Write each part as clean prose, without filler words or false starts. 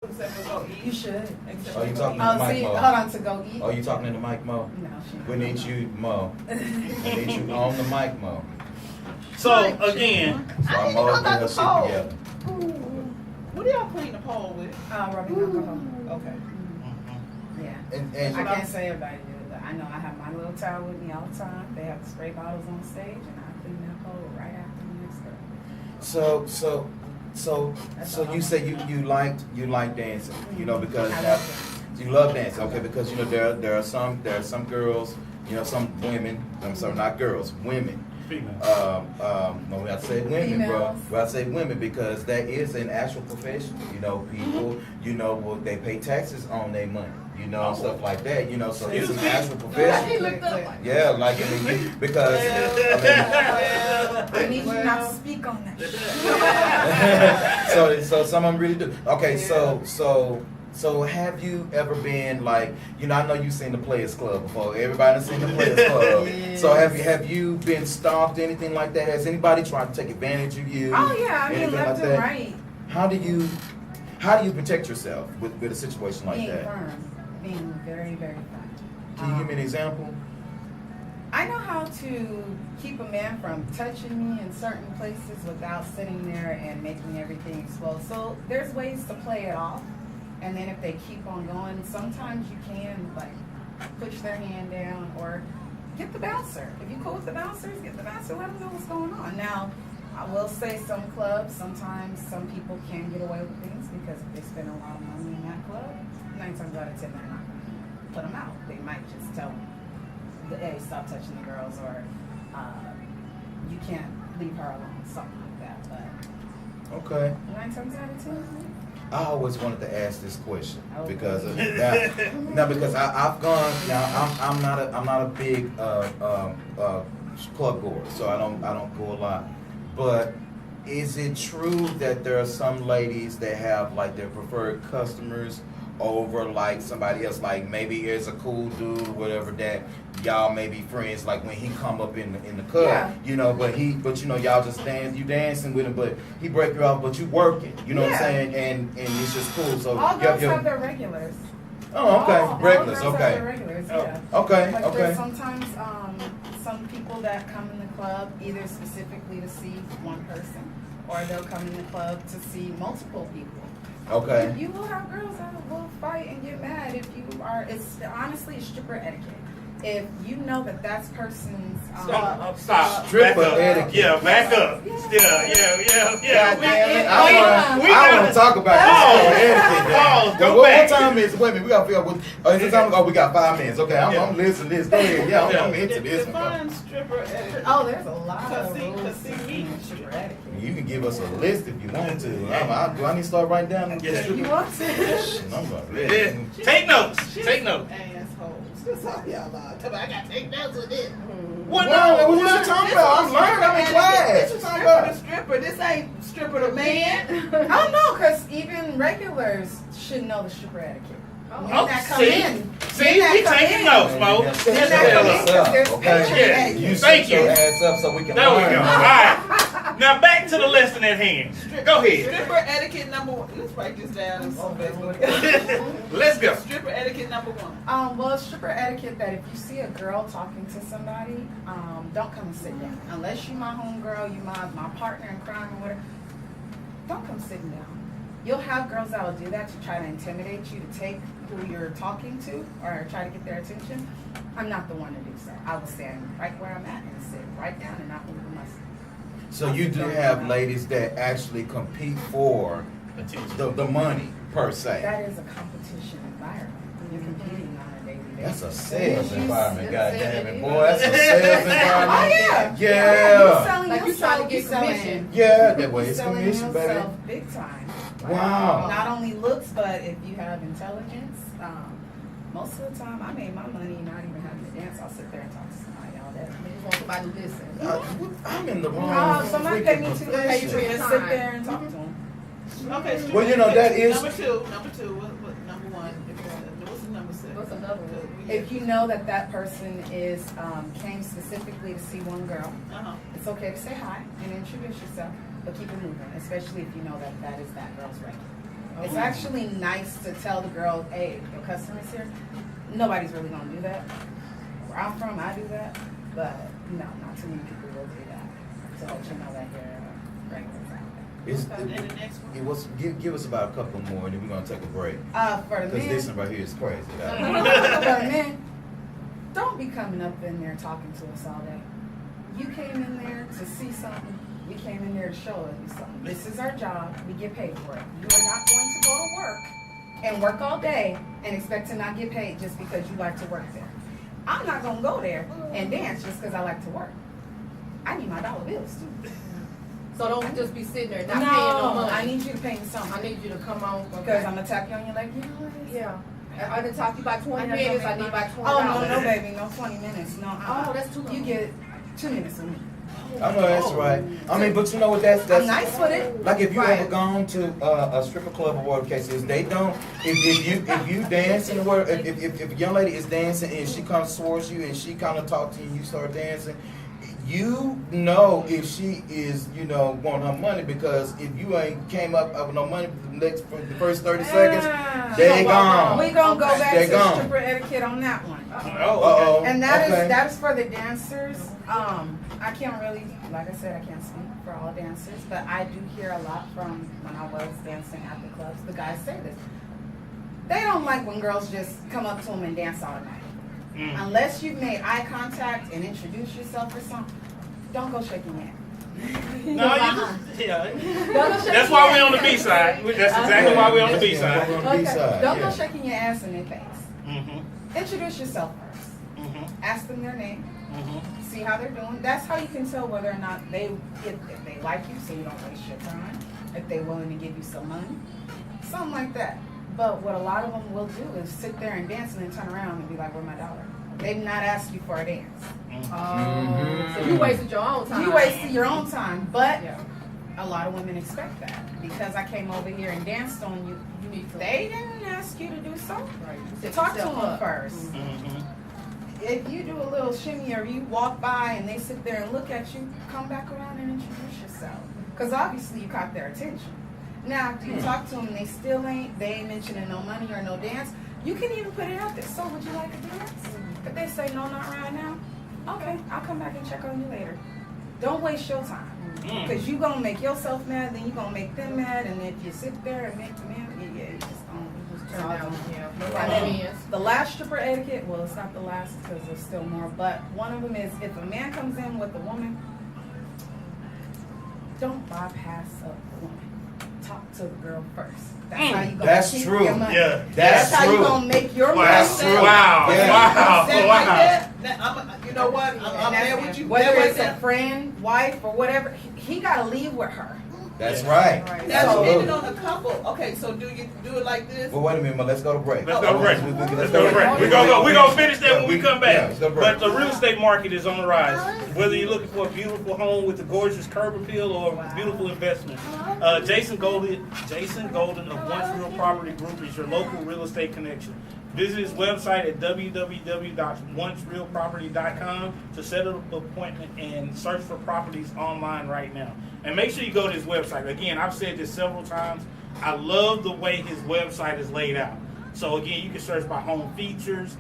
Except for go eat. You should. Oh, you talking Oh, to Mike see, Mo? hold on, to go eat. Oh, you talking to the mic, Mo? No, she. We need you, Mo. We need you on the mic, Mo. So again, So I need to Mo go get back her to shit pole. together. What do y'all clean the pole with? Rubbing alcohol. Okay. Yeah. And I can't say everybody do it, but I know I have my little towel with me all the time. They have the spray bottles on stage, and I clean that pole right after the next girl. so you say you like dancing, you know, because I love you love dancing, okay? Because you know there are some girls, you know, some women. I'm sorry, not girls, women. No, we have to say women, bro. Females. We have to say women because that is an actual profession. You know, people, you know, well, they pay taxes on their money, you know, and stuff like that. You know, so it's an actual profession. He looked up like, Yeah, like I mean, because I need you not to speak on that. so some of them really do. Okay, so have you ever been like, you know, I know you've seen the Players Club before. Everybody's seen the Players Club. Yes. So have you been stalked, anything like that? Has anybody tried to take advantage of you? Oh yeah, I mean Anything left like and that? right. How do you protect yourself with a situation like Being that? firm, being very, very firm. Can you give me an example? I know how to keep a man from touching me in certain places without sitting there and making everything explode. So there's ways to play it off. And then if they keep on going, sometimes you can like push their hand down or get the bouncer. If you cool with the bouncers, get the bouncer, let them know what's going on. Now, I will say some clubs, sometimes some people can get away with things because if they spend a lot of money in that club, 9 times out of 10 they're not going to put them out. They might just tell them, hey, stop touching the girls, or you can't leave her alone, something like that. But Okay. 9 times out of 10, I always wanted to ask this question Okay. because of because I've gone now. I'm not a big club goer, so I don't go a lot. But is it true that there are some ladies that have like their preferred customers over like somebody else? Like maybe there's a cool dude or whatever that y'all may be friends. Like when he come up in the club, Yeah. you know, but you know y'all just you dancing with him, but he break you off, but you working. You know what I'm Yeah. saying? And it's just cool. So all girls yeah. have their regulars. Oh, okay, All regulars. girls have their Okay, regulars, yeah. okay, Like okay. there's sometimes some people that come in the club either specifically to see one person, or they'll come in the club to see multiple people. Okay. You will have girls that will fight and get mad if you are. It's honestly stripper etiquette. If you know that that's person's stop. Stripper Back up. etiquette. Yeah, back up. Yeah. Yeah. God damn it. We I want gotta- to talk about Pause. this etiquette. Pause. Go What back. time is it? Wait a minute. We got to figure out what. Oh, is it time? Oh, we got 5 minutes. Okay, Yeah. I'm listening to this. Go ahead. Yeah, I'm into this one. define stripper etiquette. Oh, there's a lot Cause of see- rules cause see, me- in stripper etiquette. You can give us a list if you want to. Do I need to start writing down? Yeah. If you want to. I'm not Yeah. ready. Take notes. Take notes. Assholes. That's all y'all are. Tell me I got to take notes with this. What? What you talking about? I'm learning. I'm in class. This What is you talking stripper to about? stripper. This ain't stripper to man. Oh no, because even regulars should know the stripper etiquette. Oh, Men that come in. See, Men we that come taking in. notes, Mo. Yeah. Sit Shut that your come in, ass 'cause up, there's okay? picture Yeah. etiquette. You Thank shut your you. ass up so we can There we learn. go. All right. Now back to the lesson at hand. Go ahead. Stripper etiquette number 1. Let's write this down on Facebook. Let's go. Stripper etiquette number 1. Well, it's stripper etiquette that if you see a girl talking to somebody, don't come and sit down. Unless you my homegirl, you my partner in crime or whatever, don't come sitting down. You'll have girls that will do that to try to intimidate you, to take who you're talking to or try to get their attention. I'm not the one to do so. I will stand right where I'm at and sit right down and not move my seat. So you do have ladies that actually compete for the money per se. That is a competition environment. You're competing on a daily basis. That's a sales environment, Yes, goddamn it, is. boy. That's a sales environment. Oh yeah. Yeah. You're selling Like you yourself, trying to get selling- commission. Yeah, that way you're it's selling commission, baby. yourself big time. Wow. Not only looks, but if you have intelligence. Most of the time, I made my money not even having to dance. I'll sit there and talk to somebody all day. Niggas want somebody to listen. I'm in the wrong. Somebody freaking pay me $2 to profession. just sit there and talk to them. Okay. stripper Well, you know, that etiquette. is- number 2. Number 2. What number 1? What's the number 6? What's another one? If you know that that person is came specifically to see one girl, it's okay to say hi and introduce yourself, but keep it moving, especially if you know that that is that girl's regular. It's actually nice to tell the girl, hey, your customer's here. Nobody's really gonna do that. Where I'm from, I do that, but no, not too many people will do that. So let you know that you're regulars out It's, And the next one. it was give us about a couple more, and then we're gonna take a break. there. For the Because men, this one right here is crazy. for the men, don't be coming up in there talking to us all day. You came in there to see something. We came in there to show you something. This is our job. We get paid for it. You are not going to go to work and work all day and expect to not get paid just because you like to work there. I'm not going to go there and dance just because I like to work. I need my dollar bills too. So don't just be sitting there not paying no money. I need you to pay me something. I need you to come on. Because I'm going to tap you on your leg. You know what? Yeah. I didn't talk to you about 20 I gotta minutes. go I make need about $20. Oh, no, baby. No 20 minutes. No. Oh, that's too long. You get 2 minutes with me. I know that's right. I mean, but you know what? That's I'm nice with it. like if you Right. ever gone to a stripper club or whatever the case is, they don't. If you dancing or if a young lady is dancing and she comes towards you and she kind of talks to you, and you start dancing. You know if she is, want her money, because if you ain't came up with no money for the first 30 seconds, they gone. We gonna go back They to gone. stripper etiquette on that one. Uh-oh. And that Okay. is for the dancers. I can't really, like I said, I can't speak for all dancers, but I do hear a lot from when I was dancing at the clubs. The guys say this. They don't like when girls just come up to them and dance automatically. Unless you've made eye contact and introduced yourself or something, don't go shaking your hand. No, you just, yeah. Don't go shaking That's why your we're on the ass. B side. That's exactly why we're on the B Yeah, side. we're on the B side, Don't yeah. go shaking your ass in their face. Mm-hmm. Introduce yourself first. Mm-hmm. Ask them their name. Mm-hmm. See how they're doing. That's how you can tell whether or not if they like you, so you don't waste your time. If they're willing to give you some money, something like that. But what a lot of them will do is sit there and dance and then turn around and be like, "Where's my dollar?" They've not asked you for a dance. Oh, so you wasted your own time. You wasted your own time, but Yeah. a lot of women expect that because I came over here and danced on you. You need to. They didn't ask you to do so. Right. Set Talk to yourself them up. first. Mm-hmm. If you do a little shimmy or you walk by and they sit there and look at you, come back around and introduce yourself. Because obviously you caught their attention. Now, if you talk to them and they ain't mentioning no money or no dance, you can even put it out there. So would you like a dance? If they say no, not right now, okay, I'll come back and check on you later. Don't waste your time. Because you going to make yourself mad, then you going to make them mad, and if you sit there and make them mad, yeah, you just don't Turn down. Yeah. No and right then hands. the last stripper etiquette, well, it's not the last because there's still more, but one of them is if a man comes in with a woman, don't bypass a woman. Talk to the girl first. That's how you gonna That's keep true. your money. Yeah. That's how you true. gonna make your money. That's true. Wow. Yeah. Wow. That Wow. right there, you know what? I'm And there that's- with you. Whether That right it's a there. friend, wife, or whatever, he gotta leave with her. That's right. Right. That's Absolutely. depending on the couple. Okay, so do you do it like this? Well, wait a minute, but let's go to break. Let's go to break. Let's Let's go to break. We're gonna finish that when we come Yeah, back. let's go to break. But the real estate market is on the rise. Whether you're looking for a beautiful home with a gorgeous curb appeal or a beautiful investment, Jason Golden of Once Real Property Group is your local real estate connection. Visit his website at www.oncerealproperty.com to set up an appointment and search for properties online right now. And make sure you go to his website. Again, I've said this several times. I love the way his website is laid out. So again, you can search by home features,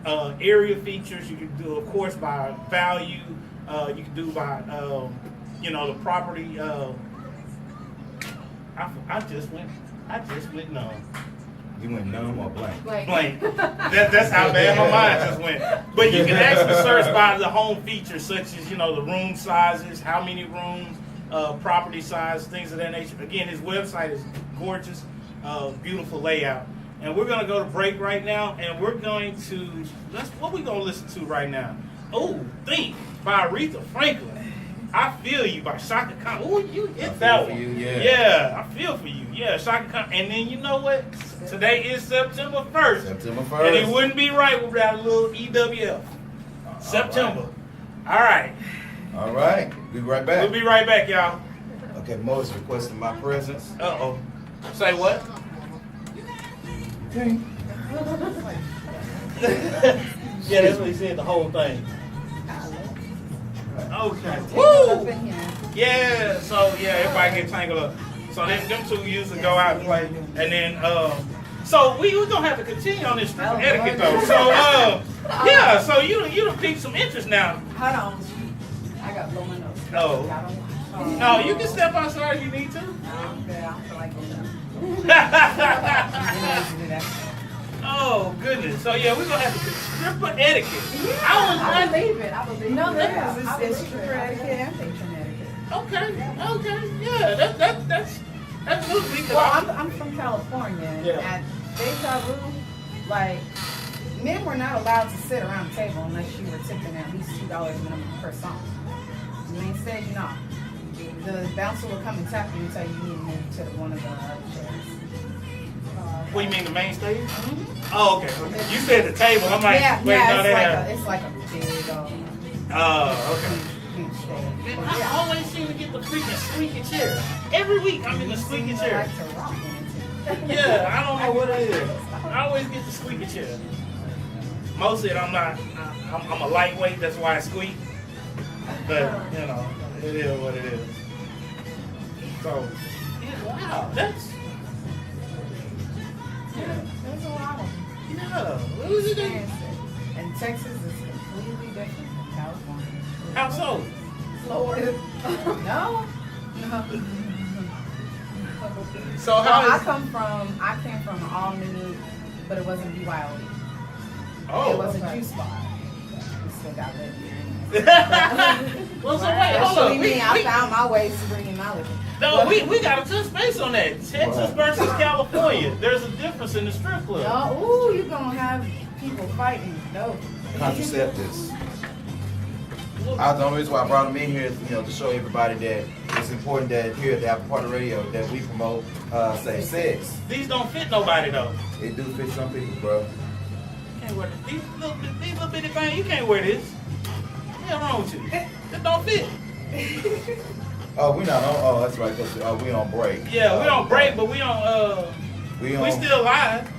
area features. You can do, of course, by value. You can do by, the property. I just went numb. You went numb or blank? Blank. That's how bad my mind just went. But you can actually search by the home features, such as the room sizes, how many rooms, property size, things of that nature. Again, his website is gorgeous, beautiful layout. And we're gonna go to break right now, and we're going to what we gonna listen to right now? Oh, Think by Aretha Franklin. I Feel You by Chaka. Oh, you hit that one. For you, yeah. Yeah, I feel for you. Yeah, Chaka. And then you know what? Today is September 1st. September And it 1st. wouldn't be right without a little EWF. September. All right. All right. We'll be right back. We'll be right back, y'all. Okay, Mo is requesting my presence. Uh-oh. Say what? Okay. Yeah, that's what he said, the whole thing. Okay. Up Woo! in here. Yeah, so yeah, everybody get tangled up. So them two usually go out and play, and then so we're gonna have to continue on this stripper etiquette though. So yeah, so you done piqued some interest now. Hold on. I got blow my nose. Oh. No, you can step outside if you need to. Okay, I don't feel like it. Oh goodness. So yeah, we're gonna have to stripper etiquette. I believe it. I believe No, it. there Yeah, is. I It says believe stripper it. etiquette and patron etiquette. Okay. Yeah, that's good because Well, I'm from California, Yeah. and Deja Vu, like, men were not allowed to sit around the table unless you were tipping at least $2 minimum per song. Main stage, no. The bouncer would come and tap you and tell you need to move to one of the other chairs. What do you mean, the main stage? Oh, okay. You said the table. I'm like, yeah, wait, no, they have. it's like a big, Okay. huge stage. Man, But I yeah, always seem to get the freaking squeaky chair. Every week I'm in the squeaky I chair. like to rock in it too. Yeah, I don't know what it is. I always get the squeaky chair. Most of it, I'm a lightweight, that's why I squeak. But, you know, it is what it is. So, yeah, wow, that's, There's a lot of them. yeah, what was it? And Texas is completely different from California. How so? Slower. No. So Well, how I is, came from an all new, but it wasn't BYOD. It oh. was a juice bar. We still got lit here. Well, so wait, hold Actually, on. I found my ways to bring him out of it. No, we got to touch base on that. Texas versus California. There's a difference in the strip club. No, ooh, you're gonna have people fighting. No. Contraceptives. The only reason why I brought them in here is, to show everybody that it's important that here at the Apple Party Radio that we promote safe sex. These don't fit nobody though. It do fit some people, bro. You can't wear this. These little bitty things. You can't wear this. What's wrong with you? It don't fit. Oh, we not on. Oh, that's right. Cause we on break. Yeah, we on break, but we on. We We still live.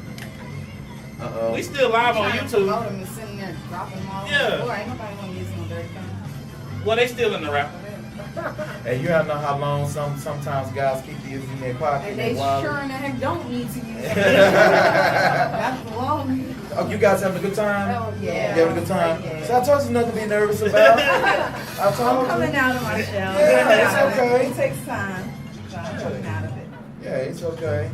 We still live on Trying to promote YouTube. them and sitting there dropping them all Yeah. on the floor. Ain't nobody gonna use no dirty thing. Well, they still in the rap. And you don't know how long sometimes guys keep these in their pocket. And they while- sure in the heck don't need to use it. That's long. Oh, you guys having a good time? Oh, yeah. You having a good time? Yeah. So I told you nothing to be nervous about. I I'm told coming you. out of my shell. Yeah, Coming it's out of it. okay. It takes time. So I'm coming out of it. Yeah, it's okay.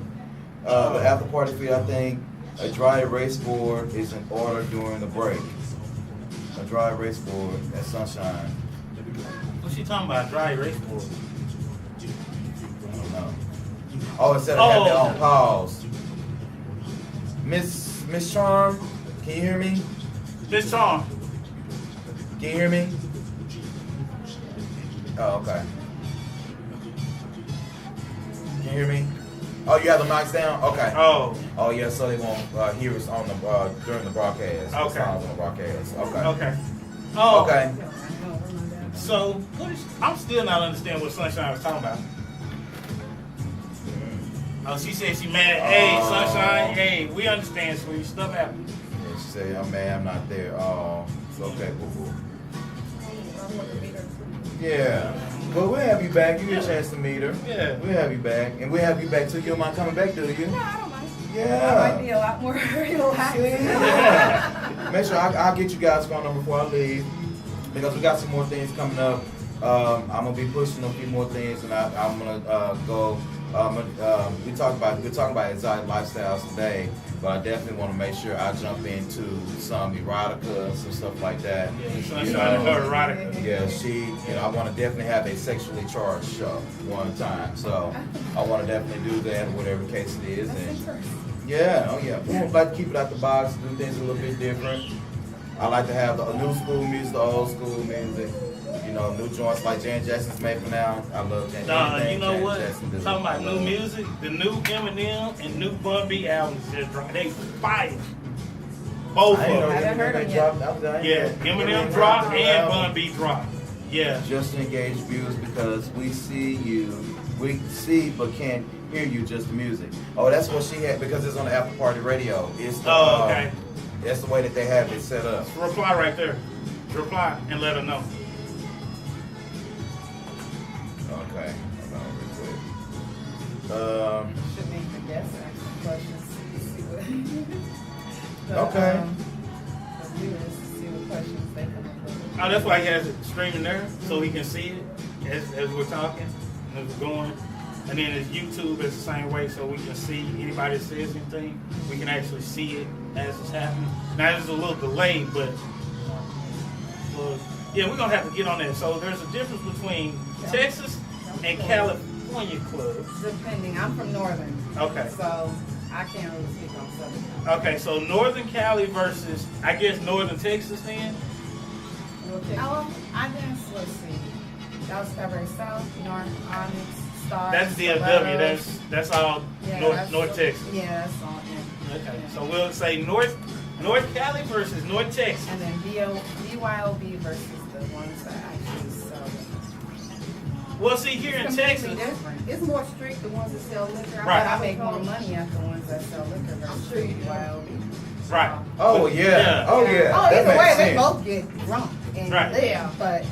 The after party fee, I think a dry erase board is in order during the break. A dry erase board at Sunshine. What's she talking about? Dry erase board. I don't know. Oh, instead of having it on pause. Miss Charm, can you hear me? Miss Charm. Can you hear me? Oh, okay. Can you hear me? Oh, you have the mics down? Okay. Oh, Oh, yeah, so they won't hear us on the during the broadcast. The Okay. songs on the broadcast. Okay. okay. Oh, Okay. So, what is, I'm still not understanding what Sunshine was talking about. Oh, she said she mad. Hey, Sunshine. Hey, we understand, sweetie. Stuff happens. Yeah, she said, "Oh man, I'm not there." Oh, it's okay, boo boo. Yeah. Well, we'll have you back. You get a chance to meet her. Yeah. We'll have you back, and we'll have you back too. You don't mind coming back, do you? No, I don't mind. Yeah. That might be a lot more relaxed. Yeah. Make sure I'll get you guys' phone number before I leave, because we got some more things coming up. I'm gonna be pushing a few more things, and I'm gonna go. We're talking about exotic lifestyles today, but I definitely want to make sure I jump into some erotica, some stuff like that. Yeah, Sunshine and her erotica. Yeah, I want to definitely have a sexually charged show one time. So I want to definitely do that, whatever case it is. That's And interesting. yeah, oh yeah, we would like to keep it out the box, do things a little bit different. I like to have the new school music, the old school music. New joints like Janet Jackson's made for now. I love Janet. You know what? Talking about new music, the new Eminem and new Bun B albums just dropped. They fire. Both of them. haven't heard them yet. Yeah, Eminem dropped and Bun B dropped. Yeah. Just to engage viewers because we see you, we see but can't hear you, just the music. Oh, that's what she had because it's on the Apple Party Radio. It's the, Okay. That's the way that they have it set up. Reply right there. Reply and let her know. Okay, hold on real quick. Should make the guests ask some questions. See what. Okay. The viewers see what questions they come up with. Oh, that's why he has it streaming there, so he can see it as we're talking, as we're going. And then his YouTube is the same way, so we can see anybody that says anything. We can actually see it as it's happening. Now there's a little delay, but yeah, we're gonna have to get on that. So there's a difference between Texas and California clubs. Depending, I'm from Northern. Okay. So I can't really speak on Southern. Okay, so Northern Cali versus, I guess, Northern Texas then? I guess, let's see. That was February South, North, Onyx, Star. That's DFW. That's all North Texas. Yeah, that's all. Yeah. Okay, so we'll say North Cali versus North Texas. And then BYOB versus the ones that actually sell it. Well, see, here in It's Texas, completely different. It's more strict, the ones that sell liquor. Right. But I make more money at the ones that sell liquor versus sure you do. BYOB. right? Oh yeah. Oh yeah. Oh, That either makes way, they sense. both get drunk and Right. live. But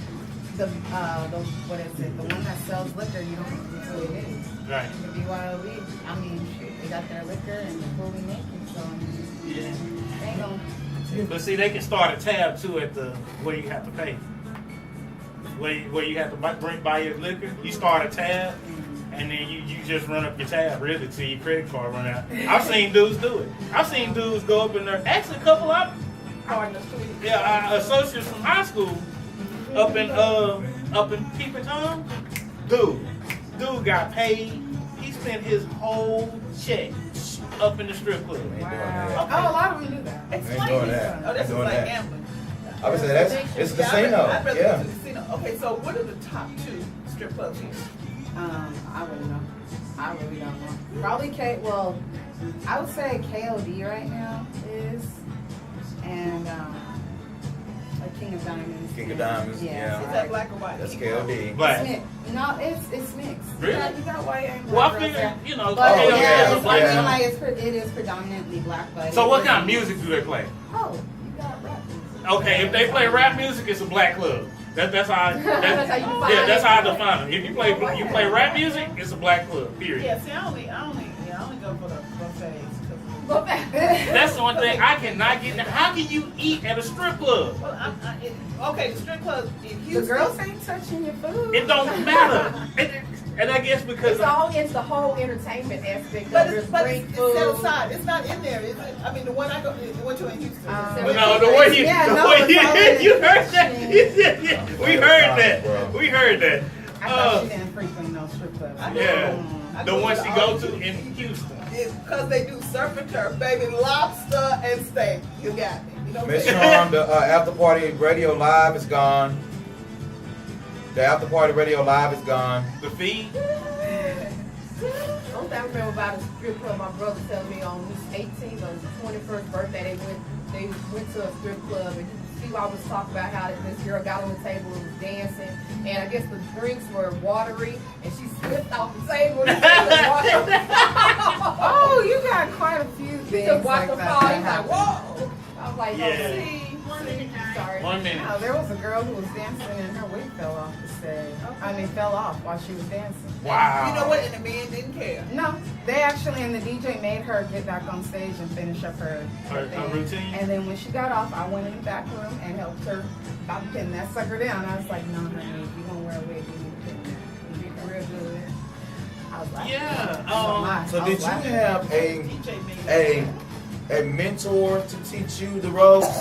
the what is it? The one that sells liquor, you don't have to be fully naked. Right. The BYOB, I mean, shit, they got their liquor and they're fully naked, so I mean, Yeah. they ain't gonna. But see, they can start a tab too at the where you have to pay. Where you have to buy your liquor, you start a tab, and then you just run up your tab really till your credit card run out. I've seen dudes do it. I've seen dudes go up in there. Actually, a couple of Partners too. associates from high school up in Peeping Tom. Dude got paid. He spent his whole check up in the strip club. Ain't doing Wow. that. Oh, a lot of them do that. Ain't Explain doing this. that. Oh, this Ain't is doing like that. gambling. I would say it's Yeah, casino. I'd rather Yeah. go to the casino. Okay, so what are the top 2 strip clubs here? I wouldn't know. I really don't know. Probably I would say KOD right now is, and like King of Diamonds. King of Diamonds, yeah. Is that black or white? That's KOD. Black. No, it's mixed. Really? You got white and black. Well, I girls figure, there. you know, But Oh, KOD yeah, is a black yeah. song. it is predominantly black, but So it what is- kind of music do they play? Oh, you got rap music. Okay, if they play rap music, it's a black club. That's how That's how you define yeah, that's it. how I define it. If you play rap music, it's a black club. Period. Yeah, see, I only go for the buffets. Go back. That's the one thing I cannot get. How can you eat at a strip club? Well, okay, the strip club in The Houston. girls ain't touching your food. It don't matter. And I guess because It's the whole entertainment aspect But of it. it's Great set food. aside. It's not in there, is it? I mean, the one I went to in Houston. no, the way you, Yeah, the no, way it's all in you the heard that. kitchen. We heard that. We heard that. I thought she didn't frequent no strip clubs. I know. Yeah, the one she go to in Houston. Because they do surf and turf, baby, lobster and steak. You got me. You know what I'm Miss saying? Charm, the after party radio live is gone. The after party radio live is gone. The feed. One thing I remember about a strip club, my brother told me on his 18th or his 21st birthday, they went to a strip club and he was talking about how this girl got on the table and was dancing, and I guess the drinks were watery, and she slipped off the table. And Oh, you got quite a few things just watched like the that. fall. that He's like, happen. whoa! I was like, Yeah. see, sorry. 1 minute. No, there was a girl who was dancing and her wig fell off the stage. Fell off while she was dancing. Wow. You know what? And the man didn't care. No, they actually, and the DJ made her get back on stage and finish up her Her thing. routine? And then when she got off, I went in the back room and helped her about to pin that sucker down. I was like, no, honey, if you're going to wear a wig, you need to pin that. You did real good. I was like, Yeah. So did you have DJ made a mentor to teach you the ropes?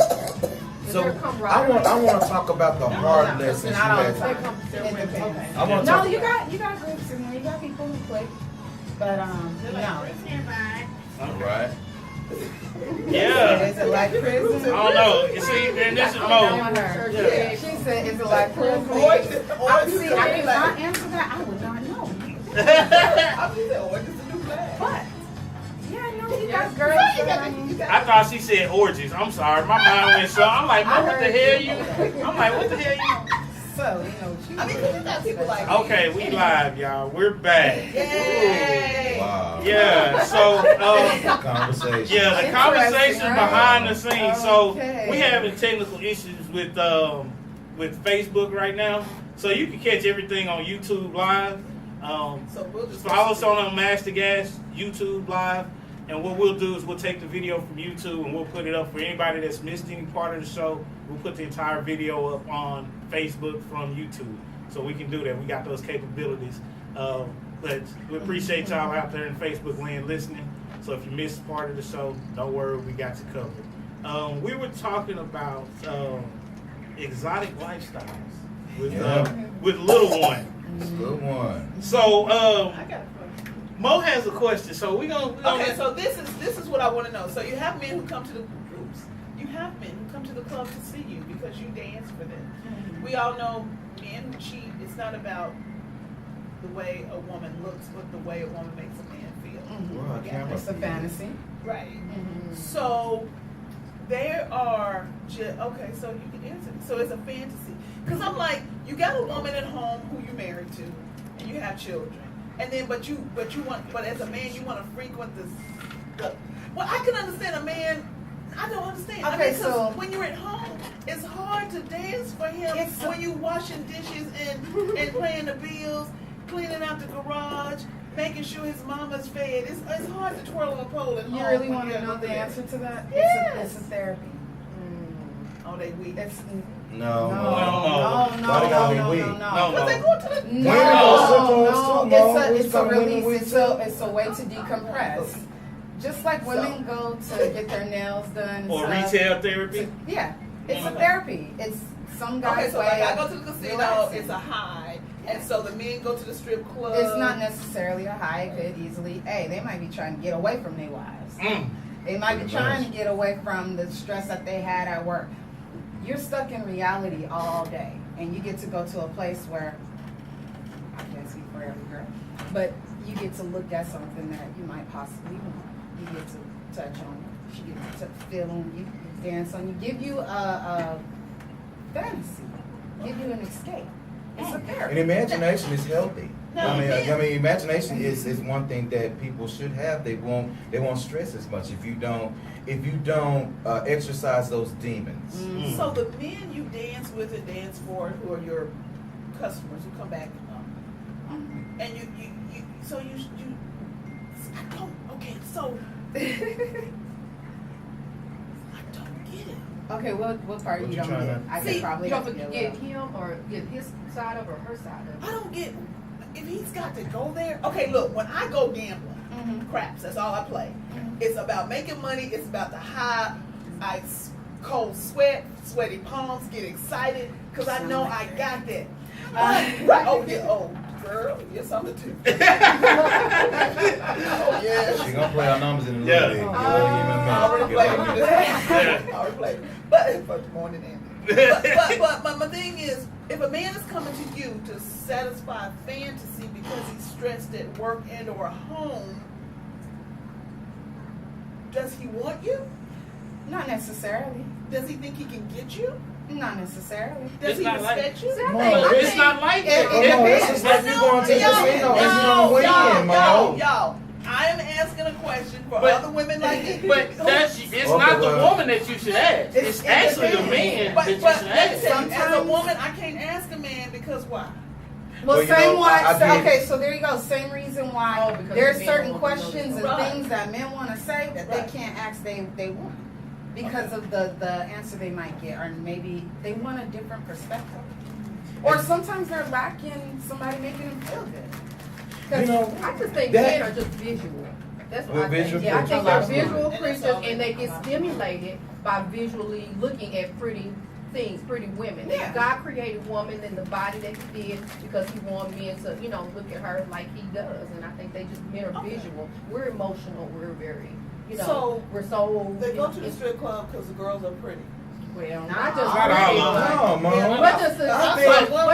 So there I camaraderie? want to talk about the hard lessons you Not all the had. time. They're Independent. I want to No, talk. you got groups in there. You got people who play, but no. All right. Yeah. Is it like prison? I don't know. You see, and this is I more. want her. Yeah. She said, "Is it like prison?" Orange is I cannot answer that. I would not know. I was saying, orange is the new black. But yeah, no, you got girls. You that, got you I got thought she said orgies. I'm sorry, my mind went so. I'm like, I what the heard hell you. you? I'm like, what the hell you? So you know, she I mean, 'cause you got people like Okay, we live, y'all. We're back. Yay! Wow. Yeah. So. Conversation. Yeah, the Interesting, conversation right? behind the scenes. So Okay. we having technical issues with Facebook right now. So you can catch everything on YouTube Live. So we'll just Follow us on Master Gas YouTube Live. And what we'll do is we'll take the video from YouTube and we'll put it up for anybody that's missed any part of the show. We'll put the entire video up on Facebook from YouTube. So we can do that. We got those capabilities. But we appreciate y'all out there in Facebook land listening. So if you missed part of the show, don't worry, we got you covered. We were talking about exotic lifestyles with little one. Good one. So I got a question. Mo has a question. So we gonna Okay, so this is what I want to know. So you have men who come to the groups. You have men who come to the club to see you because you dance for them. We all know men who cheat. It's not about the way a woman looks, but the way a woman makes a man feel. Wow, camera. It's a fantasy. Right. So there are okay. So you can answer. So it's a fantasy. Because I'm like, you got a woman at home who you're married to, and you have children. And then, but as a man, you want to frequent this. Well, I can understand a man. I don't understand. Okay, because so when you're at home, it's hard to dance for him. When you washing dishes and paying the bills, cleaning out the garage, making sure his mama's fed. It's hard to twirl on a pole at home. you really when want you're to know the there. answer to that? Yes. It's a therapy. Oh, they weak. It's No. no. Why they gotta be weak? Because they go to the No, it's a release. It's a way to decompress. Just like women go to get their nails done. or stuff. retail therapy. Yeah, it's a therapy. It's some Okay, guys' so way. like I go of to the casino, relaxing. it's a high. And so the men go to the strip club. It's not necessarily a high. It could easily. Hey, they might be trying to get away from their wives. They might be trying to get away from the stress that they had at work. You're stuck in reality all day, and you get to go to a place where I can't speak for every girl, but you get to look at something that you might possibly want. You get to touch on it. You get to feel on you, dance on you, give you a fantasy, give you an escape. It's a therapy. And imagination is healthy. No, I mean, imagination is one thing that people should have. They won't stress as much if you don't exercise those demons. So the men you dance with and dance for, who are your customers who come back, and you I don't, okay, so I don't get it. Okay, what part What you you don't trying get? to- I See, could probably you don't help you a get little. him or get his side of or her side of. I don't get if he's got to go there. Okay, look, when I go gambling, craps, that's all I play. It's about making money. It's about the high, ice cold sweat, sweaty palms, get excited because I know I got that. Right? Oh yeah. Oh girl, you're something too. Oh yeah. She gonna play our numbers in a Yeah. little bit. I already played this. I already played. But more than anything. But my thing is, if a man is coming to you to satisfy fantasy because he's stressed at work and or home, does he want you? Not necessarily. Does he think he can get you? Not necessarily. Does It's he not like- respect you? It's not like that. Come on, this is like you going to the casino and you don't win, Mo. Y'all, I am asking a question for But- other women like you. But it's Okay, not the well. woman that you should ask. It's It actually the depends. man But that you let should me ask. tell you, as a Sometimes- woman, I can't ask a man because why? Well, Well, you same know, why. I get Okay, it. so there you go. Same reason why Oh, because there's men certain want to know questions and Right. things that men want to say that Right. they can't ask. They want because of the answer they might get, or maybe they want a different perspective, or sometimes they're lacking somebody making them feel good. 'Cause You know, I just think that- men are just visual. That's what We're I think. visual Yeah, I think creatures. they're visual And that's creatures all and they they- get stimulated by visually looking at pretty things, pretty women. Yeah. God created woman in the body that he did because he wanted men to, look at her like he does. And I think men are Okay. visual. We're emotional. We're very, So, we're so. They go to the strip club because the girls are pretty. Well, Not not just Not all pretty, of them. No, Mo. but just to, I but think-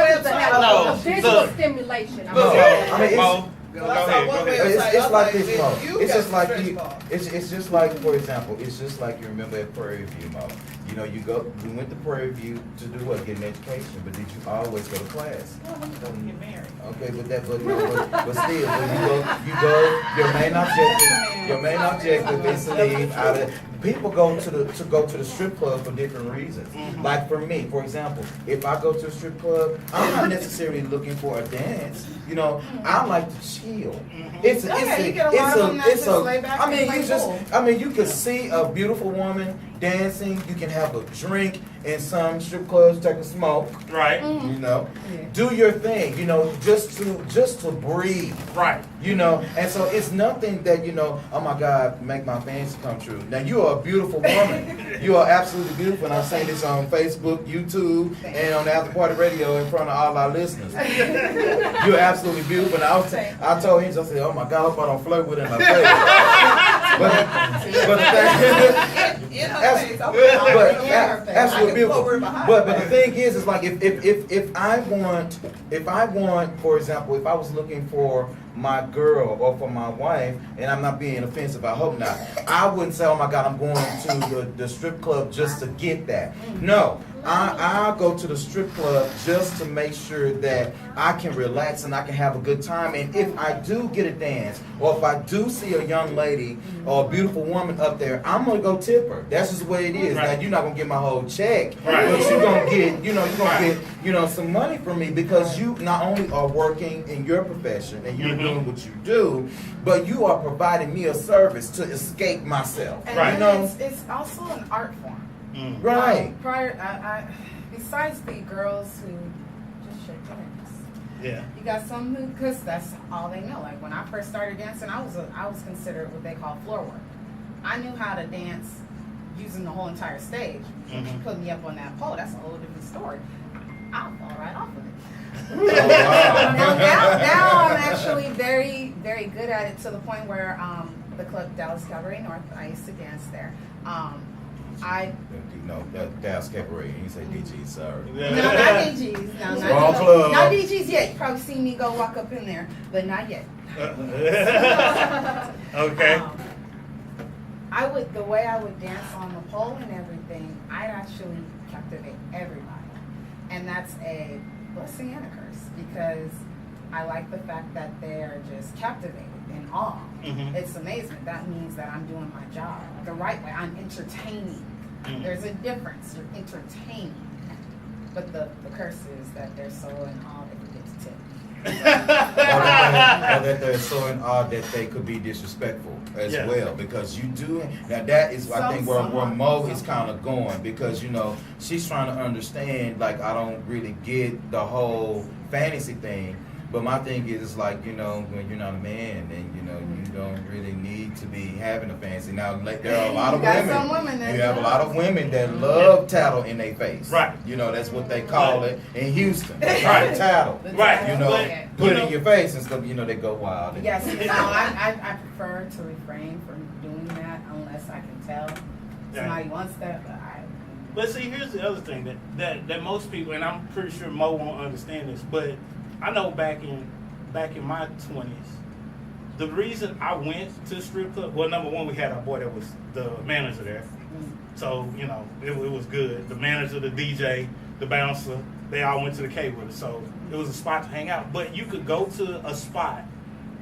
just to have No, a visual look. stimulation. Look, I mean, Mo, Well, I saw one Go website, ahead. I It's was like this, if Mo. you It's got just like stretch you. ball. It's just like, for example, it's just like you remember at Prairie View, Mo. You know, you went to Prairie View to do what? Get an education, but did you always go to class? Well, I'm going to get married. Okay, but still, when you go, your main objective is to leave out of. People go to the strip club for different reasons. Mm-hmm. Like for me, for example, if I go to a strip club, I'm not necessarily looking for a dance. You know, I like to chill. It's You get a lot of them that just lay back and play pool. you can see a beautiful woman dancing. You can have a drink in some strip clubs, take a smoke. Right. You know, Yeah. do your thing. You know, just to breathe. Right. You know, and so it's nothing that, you know, oh my God, make my fantasy come true. Now, you are a beautiful woman. You are absolutely beautiful, and I'm saying this on Facebook, YouTube, and on the After Party Radio in front of all our listeners. You're absolutely beautiful. And I told him, I said, oh my God, I hope I don't flirt with her in her face. but the thing In her That's- face. but absolutely beautiful. Forward behind. But the thing is like if I want, for example, if I was looking for my girl or for my wife, and I'm not being offensive, I hope not, I wouldn't say, oh my God, I'm going to the strip club just to get that. No. I'll go to the strip club just to make sure that I can relax and I can have a good time. And if I do get a dance, or if I do see a young lady or a beautiful woman up there, I'm gonna go tip her. That's just the way it is. Right. Now, you're not gonna get my whole check, Right. but you're gonna get, you're gonna Right. get, some money from me, because you not only are working in your profession and you're doing what you do, but you are providing me a service to escape myself. And Right. then it's also an art form. Mm. Right. Besides the girls who just shake their hips, Yeah. you got some who, because that's all they know. Like when I first started dancing, I was considered what they call floor work. I knew how to dance using the whole entire stage. If you put me up on that pole, that's a whole different story. I'll fall right off of it. Oh, wow. now I'm actually very, very good at it, to the point where the club Dallas Cabaret North, I used to dance there. No, Dallas Cabaret. You say DG, sorry. No, not DG's. No, not Wrong club. Not DG's yet. You probably seen me go walk up in there, but not yet. Okay. The way I would dance on the pole and everything, I'd actually captivate everybody. And that's a blessing and a curse, because I like the fact that they're just captivated in awe. Mhm. It's amazing. That means that I'm doing my job the right way. I'm entertaining. Mhm. There's a difference. You're entertaining. But the curse is that they're so in awe that you get to tip. Or that they're so in awe that they could be disrespectful as Yeah. well, because you do. Now that is, I think, where Mo is Some. kind of going, because she's trying to understand. Like, I don't really get the whole fantasy thing, but my thing is like, when you're not a man, then you don't really need to be having a fantasy. Now there are a lot of You got women. some women that You have a do. lot of women that love tattle in their face. Right. That's what they call it in Houston. Right. Tattle. Right. But, Put it in your face and stuff, they go wild. yes, no, I prefer to refrain from doing that unless I can tell somebody wants that, but But see, here's the other thing that most people, and I'm pretty sure Mo won't understand this, but I know back in my 20s, the reason I went to the strip club, well, number one, we had our boy that was the manager there. So, it was good. The manager, the DJ, the bouncer, they all went to the K with us. So it was a spot to hang out. But you could go to a spot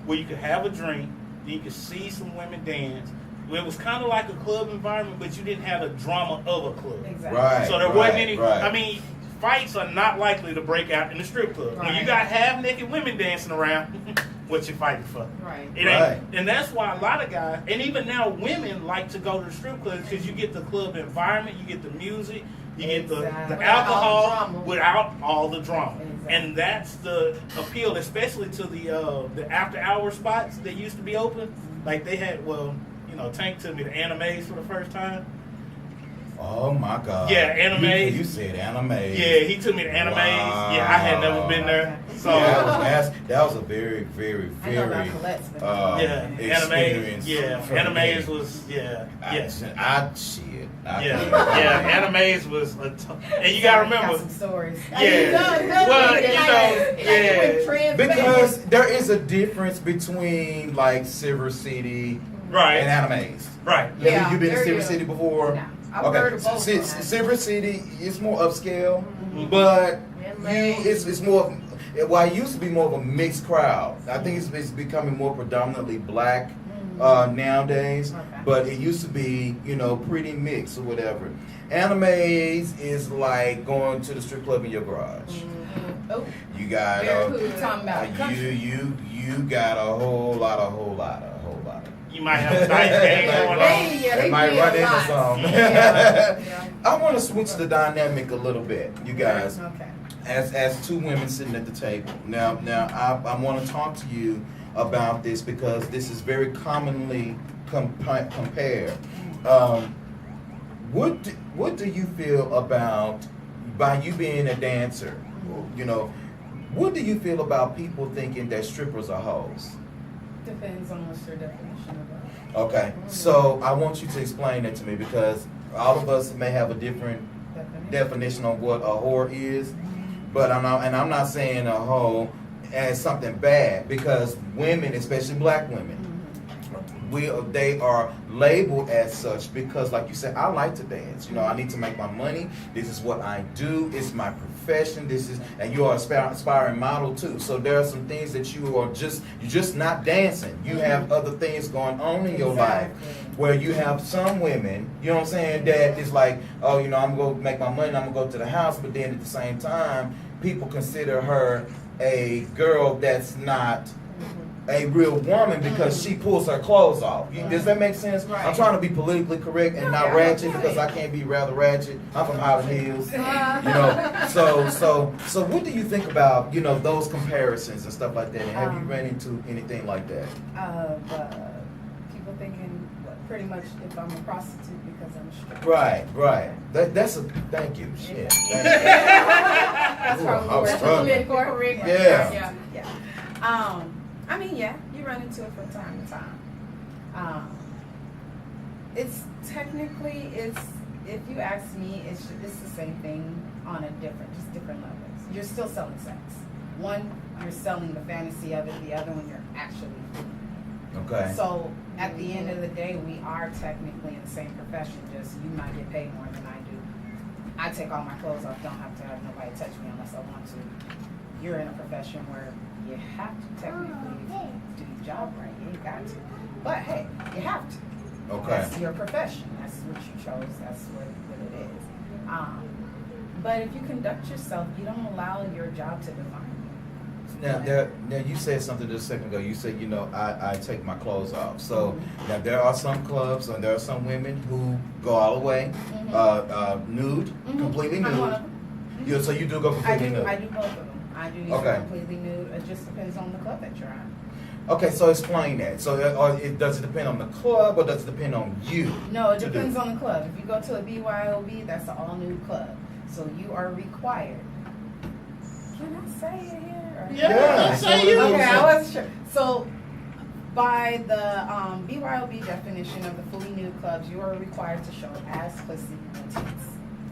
where you could have a drink, you could see some women dance. It was kind of like a club environment, but you didn't have the drama of a club. exactly. Right. So there wasn't any. right. I mean, fights are not likely to break out in the strip club. When you Right. got half-naked women dancing around, what you fighting for? Right. It ain't, and that's why a lot of guys, and even now women, like to go to the strip clubs because you get the club environment, you get the music, you get the Exactly. Without all the alcohol drama. without all the drama. Exactly. And that's the appeal, especially to the after-hour spots that used to be open. Like they had, Tank took me to Animes for the first time. Oh my God. Yeah, anime. You said anime. Yeah, he took me to animes. Wow. Yeah, I had never been there. So That was a very, very, I know very about Colette's, but yeah, experience. anime. Yeah, for me. animes was yes. Animes was and you gotta remember. Got some stories. Because there is a difference between like Silver City Right. and animes. Right. Yeah, You been to there Silver you City before? No. I've heard of both. Silver City is more upscale, but it's more. Well, it used to be more of a mixed crowd. I think it's becoming more predominantly black nowadays, but it used to be, pretty mixed or whatever. Animes is like going to the strip club in your garage. Oh, You got talking about you got a whole lot. You might have a nice game going on. They might run into some. Yeah. I want to switch the dynamic a little bit, you guys. Okay. As two women sitting at the table. Now I want to talk to you about this because this is very commonly compared. What do you feel about, by you being a dancer? What do you feel about people thinking that strippers are hoes? Depends on what's your definition of that. Okay, so I want you to explain that to me because all of us may have a different definition on what a whore is, but I'm not saying a hoe as something bad because women, especially black women, they are labeled as such because, like you said, I like to dance. I need to make my money. This is what I do. It's my profession. And you are an aspiring model too. So there are some things that you're just not dancing. You have other things going on in your life where you have some women, you know what I'm saying, that is like, oh, I'm going to make my money. I'm going to go to the house. But then at the same time, people consider her a girl that's not a real woman because she pulls her clothes off. Does that make sense? Right. I'm trying to be politically correct and not ratchet because I can't be rather ratchet. I'm from Highland Hills, So what do you think about those comparisons and stuff like that? And have you ran into anything like that? People thinking pretty much if I'm a prostitute because I'm a stripper. Right. Thank you. Shit. That's probably I was what struggling. correct. Yeah. I mean, you run into it from time to time. It's technically, if you ask me, it's the same thing on just different levels. You're still selling sex. One, you're selling the fantasy of it. The other one, you're actually doing it. Okay. So at the end of the day, we are technically in the same profession. Just you might get paid more than I do. I take all my clothes off. Don't have to have nobody touch me unless I want to. You're in a profession where you have to technically do your job right. You ain't got to. But hey, you have to. Okay. That's your profession. That's what you chose. That's what it is. But if you conduct yourself, you don't allow your job to define you. Now you said something just a second ago. You said, I take my clothes off. So now there are some clubs and there are some women who go all the way, nude, completely I'm one nude. of them. So you do go completely nude. I do both of them. I do either completely nude. It just depends on the club that you're at. Okay, so explain that. So does it depend on the club or does it depend on you? No, it depends on the club. If you go to a BYOB, that's an all-nude club. So you are required. Can I say it here? Yeah. Say you. Okay, I wasn't sure. So by the BYOB definition of the fully nude clubs, you are required to show ass, pussy, and tits.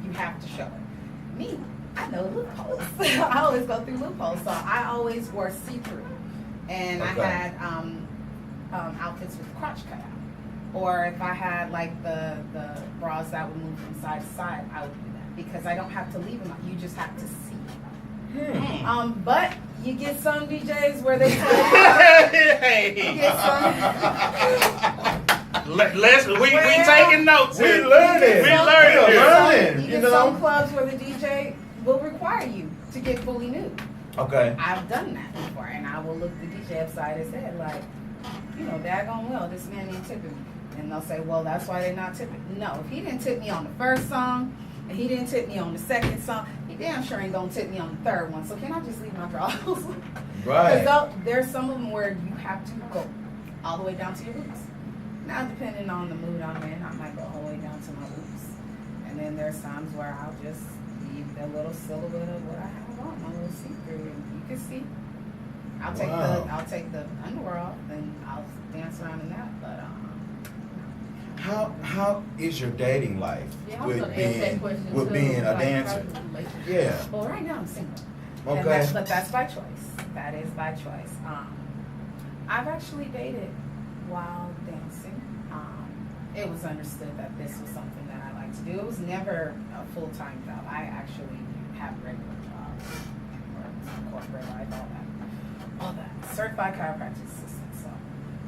You have to show it. Me, I know loopholes. I always go through loopholes. So I always wore see-through. And I had outfits with crotch cut out. Or if I had like the bras that would move from side to side, I would do that. Because I don't have to leave them out. You just have to see. But you get some DJs where they you get some. We taking notes. We learning. You get some clubs where the DJ will require you to get fully nude. Okay. I've done that before, and I will look the DJ upside his head like, daggone well, this man ain't tipping me. And they'll say, well, that's why they're not tipping. No, if he didn't tip me on the first song, and he didn't tip me on the second song, he damn sure ain't gonna tip me on the third one. So can I just leave my drawers? Right. Because there's some of them where you have to go all the way down to your boots. Now, depending on the mood I'm in, I might go all the way down to my boots. And there's times where I'll just leave a little silhouette of what I have on, my little see-through, and you can see. I'll take the underwear off and I'll dance around in that. But how is your dating life Yeah, I was gonna ask that question with too, being a like, dancer? private relationship. Yeah. well, right now I'm single. Okay. But that's by choice. That is by choice. I've actually dated while dancing. It was understood that this was something that I like to do. It was never a full-time job. I actually have regular jobs, corporate life, all that. Certified chiropractic assistant. So.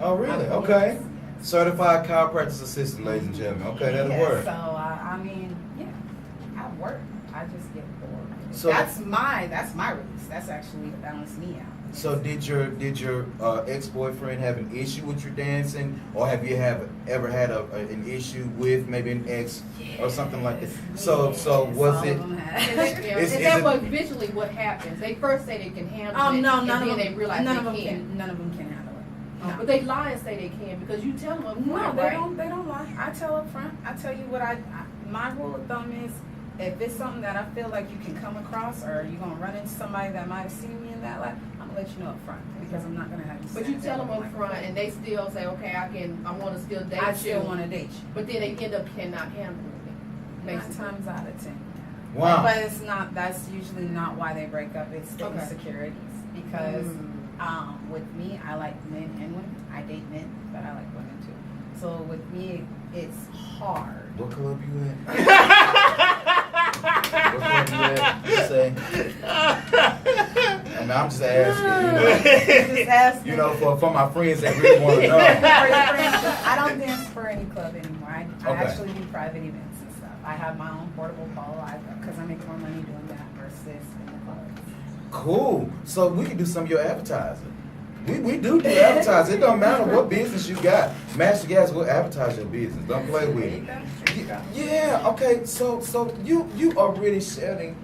Oh, really? Okay. Certified chiropractic assistant, ladies and gentlemen. Okay, that'll work. So I mean, yeah, I work. I just get bored. So that's my release. That's actually to balance me out. So did your ex-boyfriend have an issue with your dancing, or have you ever had an issue with maybe an ex or something like that? So was it? And Is that it- was eventually what happens. They first say they can handle it, No, and none then of they them. realize None they of them can't. can. None of them can handle it. No. But they lie and say they can because you tell them. No, they right? don't. They don't lie. I tell up front. I tell you what my rule of thumb is, if it's something that I feel like you can come across, or you're gonna run into somebody that might have seen me in that light, I'm gonna let you know up front, because I'm not gonna have you. But you tell them up front, and they still say, okay, I want to still date I you. still want to date you. But then they end up cannot handle it. 9 Basically. times out of 10. Wow. But it's not. That's usually not why they break up. It's the Okay. insecurities. Because with me, I like men and women. I date men, but I like women too. So with me, it's hard. What club you at? What club you at? You say? I mean, I'm just asking. Just ask You me. know, for my friends that really want to know. For your friends, I don't dance for any club anymore. I Okay. actually do private events and stuff. I have my own portable pole because I make more money doing that versus in the clubs. Cool. So we can do some of your advertising. We do advertising. It don't matter what business you got. Master Gas will advertise your business. Don't play with it. Yeah. Okay. So you are really shedding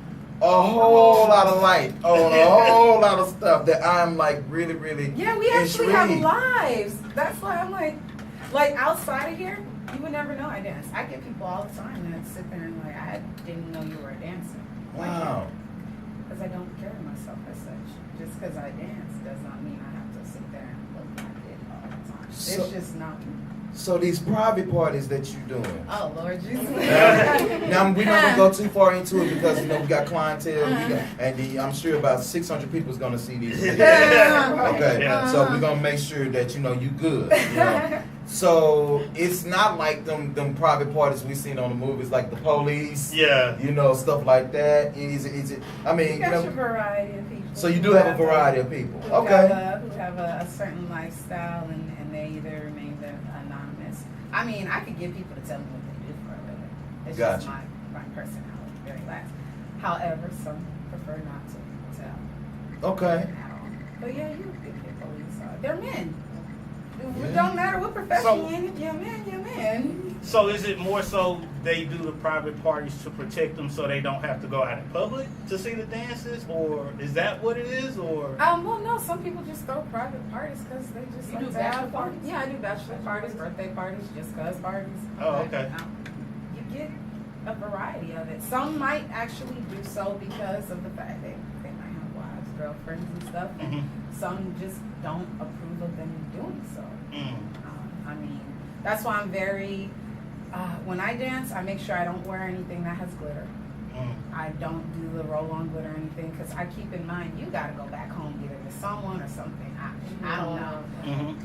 a whole lot of light on a whole lot of stuff that I'm like really. Yeah, we actually have intrigued. lives. That's why I'm like outside of here, you would never know I dance. I get people all the time that sit there and like, I didn't know you were a dancer. Wow. Because I don't carry myself as such. Just because I dance does not mean I have to sit there and look like it all the time. So- It's just not me. So these private parties that you're doing. Oh Lord Jesus. Now we're not gonna go too far into it because we got clientele, I'm sure about 600 people is gonna see these videos. Okay, Yeah. so we're gonna make sure that you good. You know? So it's not like them private parties we seen on the movies, like the police. Yeah. Stuff like that. Is it? I mean, You got your variety of people. so you do have a variety of people. Who Okay. have a certain lifestyle and they either remain anonymous. I mean, I could get people to tell me what they do for a living. It's Gotcha. just my personality, very lax. However, some prefer not to tell Okay. at all. But yeah, you could get police. They're men. It Yeah. don't matter what profession So- you're in. You're men. So is it more so they do the private parties to protect them so they don't have to go out in public to see the dances, or is that what it is, or? Well, no. Some people just throw private parties because they just You like do to have bachelor fun. parties? Yeah, I do bachelor parties, birthday parties, just cause parties. Oh, okay. You get a variety of it. Some might actually do so because of the fact they might have wives, girlfriends, and stuff. And Mhm. some just don't approve of them doing so. Mm. I mean, that's why I'm very. When I dance, I make sure I don't wear anything that has glitter. Mm. I don't do the roll-on glitter or anything because I keep in mind you got to go back home either to someone or something. I don't know. Mhm.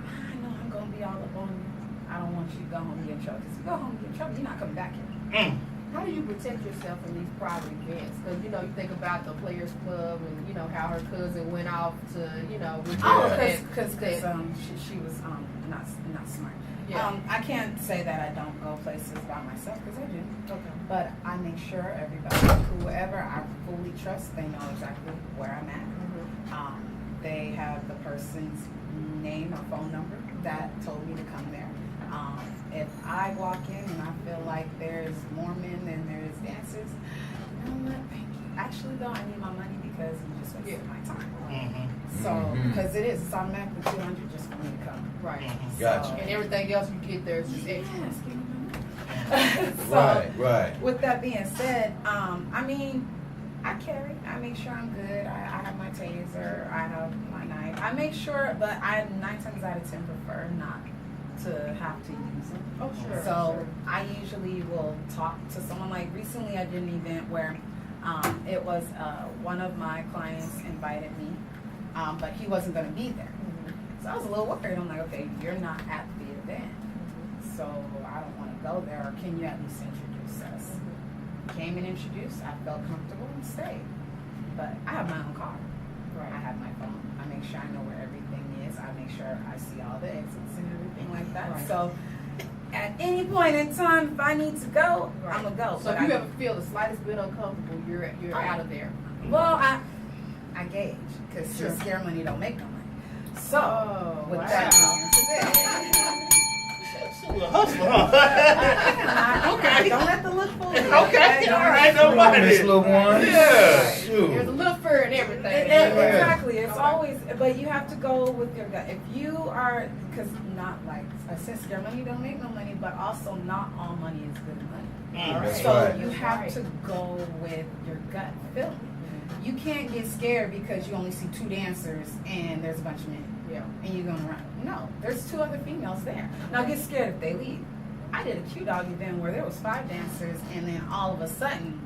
I know I'm gonna be all up on you. I don't want you to go home and get in trouble. Because if you go home and get in trouble, you're not coming back here. Mm. How do you protect yourself in these private events? Because you think about the Players Club and how her cousin went off to with Oh, Yeah. because she was not smart. Yeah. I can't say that I don't go places by myself because I do. Okay. But I make sure everybody, whoever I fully trust, they know exactly where I'm at. They have the person's name or phone number that told me to come there. If I walk in and I feel like there's more men than there's dancers, you know what? Thank you. Actually, though, I need my money because you just wasted my time. Mhm. So, Mhm. because it's automatically 200 just for me to come. Right. Mhm. Gotcha. And everything else you get there is just extra. Yes, give me my money. So, Right. with that being said, I mean, I carry. I make sure I'm good. I have my taser. I have my knife. I make sure, but I 9 times out of 10 prefer not to have to use them. Oh, sure. So I usually will talk to someone. Like recently, I did an event where it was one of my clients invited me, but he wasn't going to be there. So I was a little worried. I'm like, okay, you're not at the event, so I don't want to go there. Or can you at least introduce us? Came and introduced. I felt comfortable and stayed. But I have my own car. Right. I have my phone. I make sure I know where everything is. I make sure I see all the exits and everything like that. Right. So at any point in time, if I need to go, Right. I'm gonna go. So But if you I- ever feel the slightest bit uncomfortable, you're out of there. well, I gauge because Sure. scare money don't make no money. So Oh, with wow. that, She's a hustler, huh? okay, don't let the look fool you. Okay, Don't all let right, the look Come on, nobody. Miss Little One. Yeah. Shoot. There's a little fur and everything. Exactly. It's always, but you have to go with your gut. If you are, because not like I said, scare money don't make no money, but also not all money is good money. All That's So right. you have to go with your gut feeling. You can't get scared because you only see 2 dancers and there's a bunch of men. Yeah. And you're gonna run. No, there's 2 other females there. Now get scared if they leave. I did a Q-Dog event where there was 5 dancers and then all of a sudden,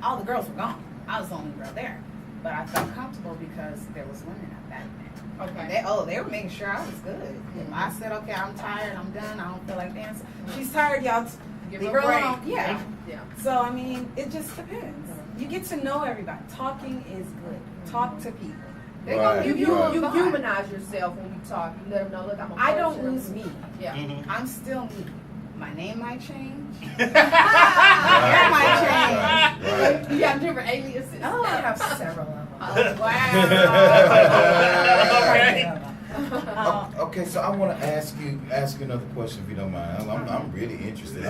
all the girls were gone. I was the only girl there. But I felt comfortable because there was women at that event. Okay. They were making sure I was good. If I said, okay, I'm tired, I'm done, I don't feel like dancing. She's tired, y'all. Give Leave her her a break. alone. Yeah. Yeah. So, I mean, it just depends. You get to know everybody. Talking is good. Talk to people. They're Right. gonna You, give you a you vibe. humanize yourself when you talk. You let them know, look, I'm a I don't person. lose me. Yeah. I'm still me. My name might change. Right, Hair might change. right, right. You have different aliases. Oh, I have several of them. Oh, wow. Okay, so I want to ask you another question if you don't mind. I'm really interested.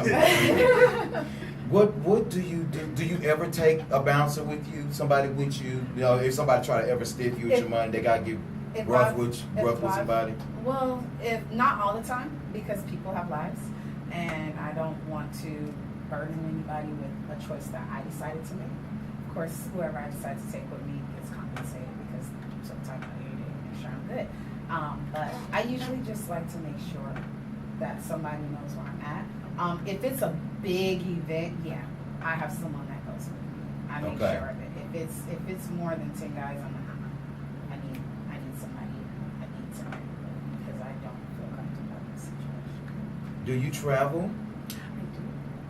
What do you do? Do you ever take a bouncer with you? Somebody with you? You know, if somebody try to ever stiff you with your money, they gotta get If rough I- with if rough with I- somebody. Well, if not all the time, because people have lives, and I don't want to burden anybody with a choice that I decided to make. Of course, whoever I decide to take with me gets compensated because sometimes I need to make sure I'm good. But I usually just like to make sure that somebody knows where I'm at. If it's a big event, yeah, I have someone that goes with me. I make Okay. sure of it. If it's more than 10 guys, I'm like, I need somebody. I need somebody because I don't feel comfortable in this situation. Do you travel? I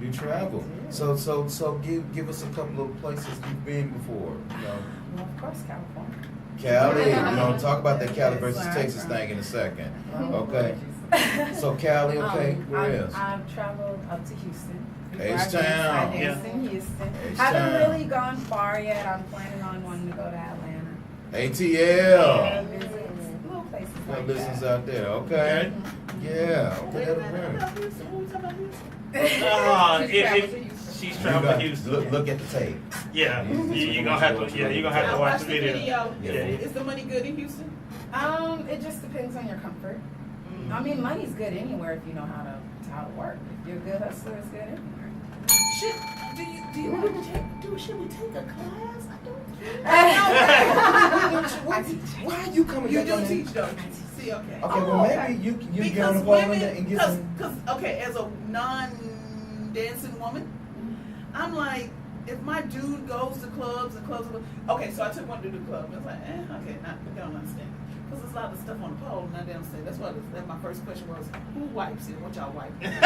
do. You travel. I do. So give us a couple of places you've been before. You know, Well, of course, California. Cali. You know, talk about that Cali That's versus where I'm Texas from. thing in a second. Oh, Okay. gorgeous. So Cali, okay. Where I've, else? I've traveled up to Houston. Before H-Town. I danced in Houston. H-Town. Haven't really gone far yet. I'm planning on wanting to go to Atlanta. ATL. Visit little places Got like listeners that. out there. Okay. Yeah. Okay, that'll work. She's You traveling got- to Houston. Look at the tape. Yeah, you're gonna have to. Yeah, you're gonna have to I watch watched the video. Yeah. Is the money good in Houston? It just depends on your comfort. I mean, money's good anywhere if you know how to work. If you're a good hustler, it's good anywhere. Do you want to take? Should we take a class? I teach. Why are you coming You back do on teach that? though. See, okay. Okay, well maybe you get on the Because phone women, and get some. because okay, as a non-dancing woman, I'm like, if my dude goes to clubs and clubs, okay, so I took one to the club. I was like, okay, they don't understand. Because there's a lot of stuff on the pole, and I don't understand. That's why my first question was, who wipes it? What y'all wipe? You could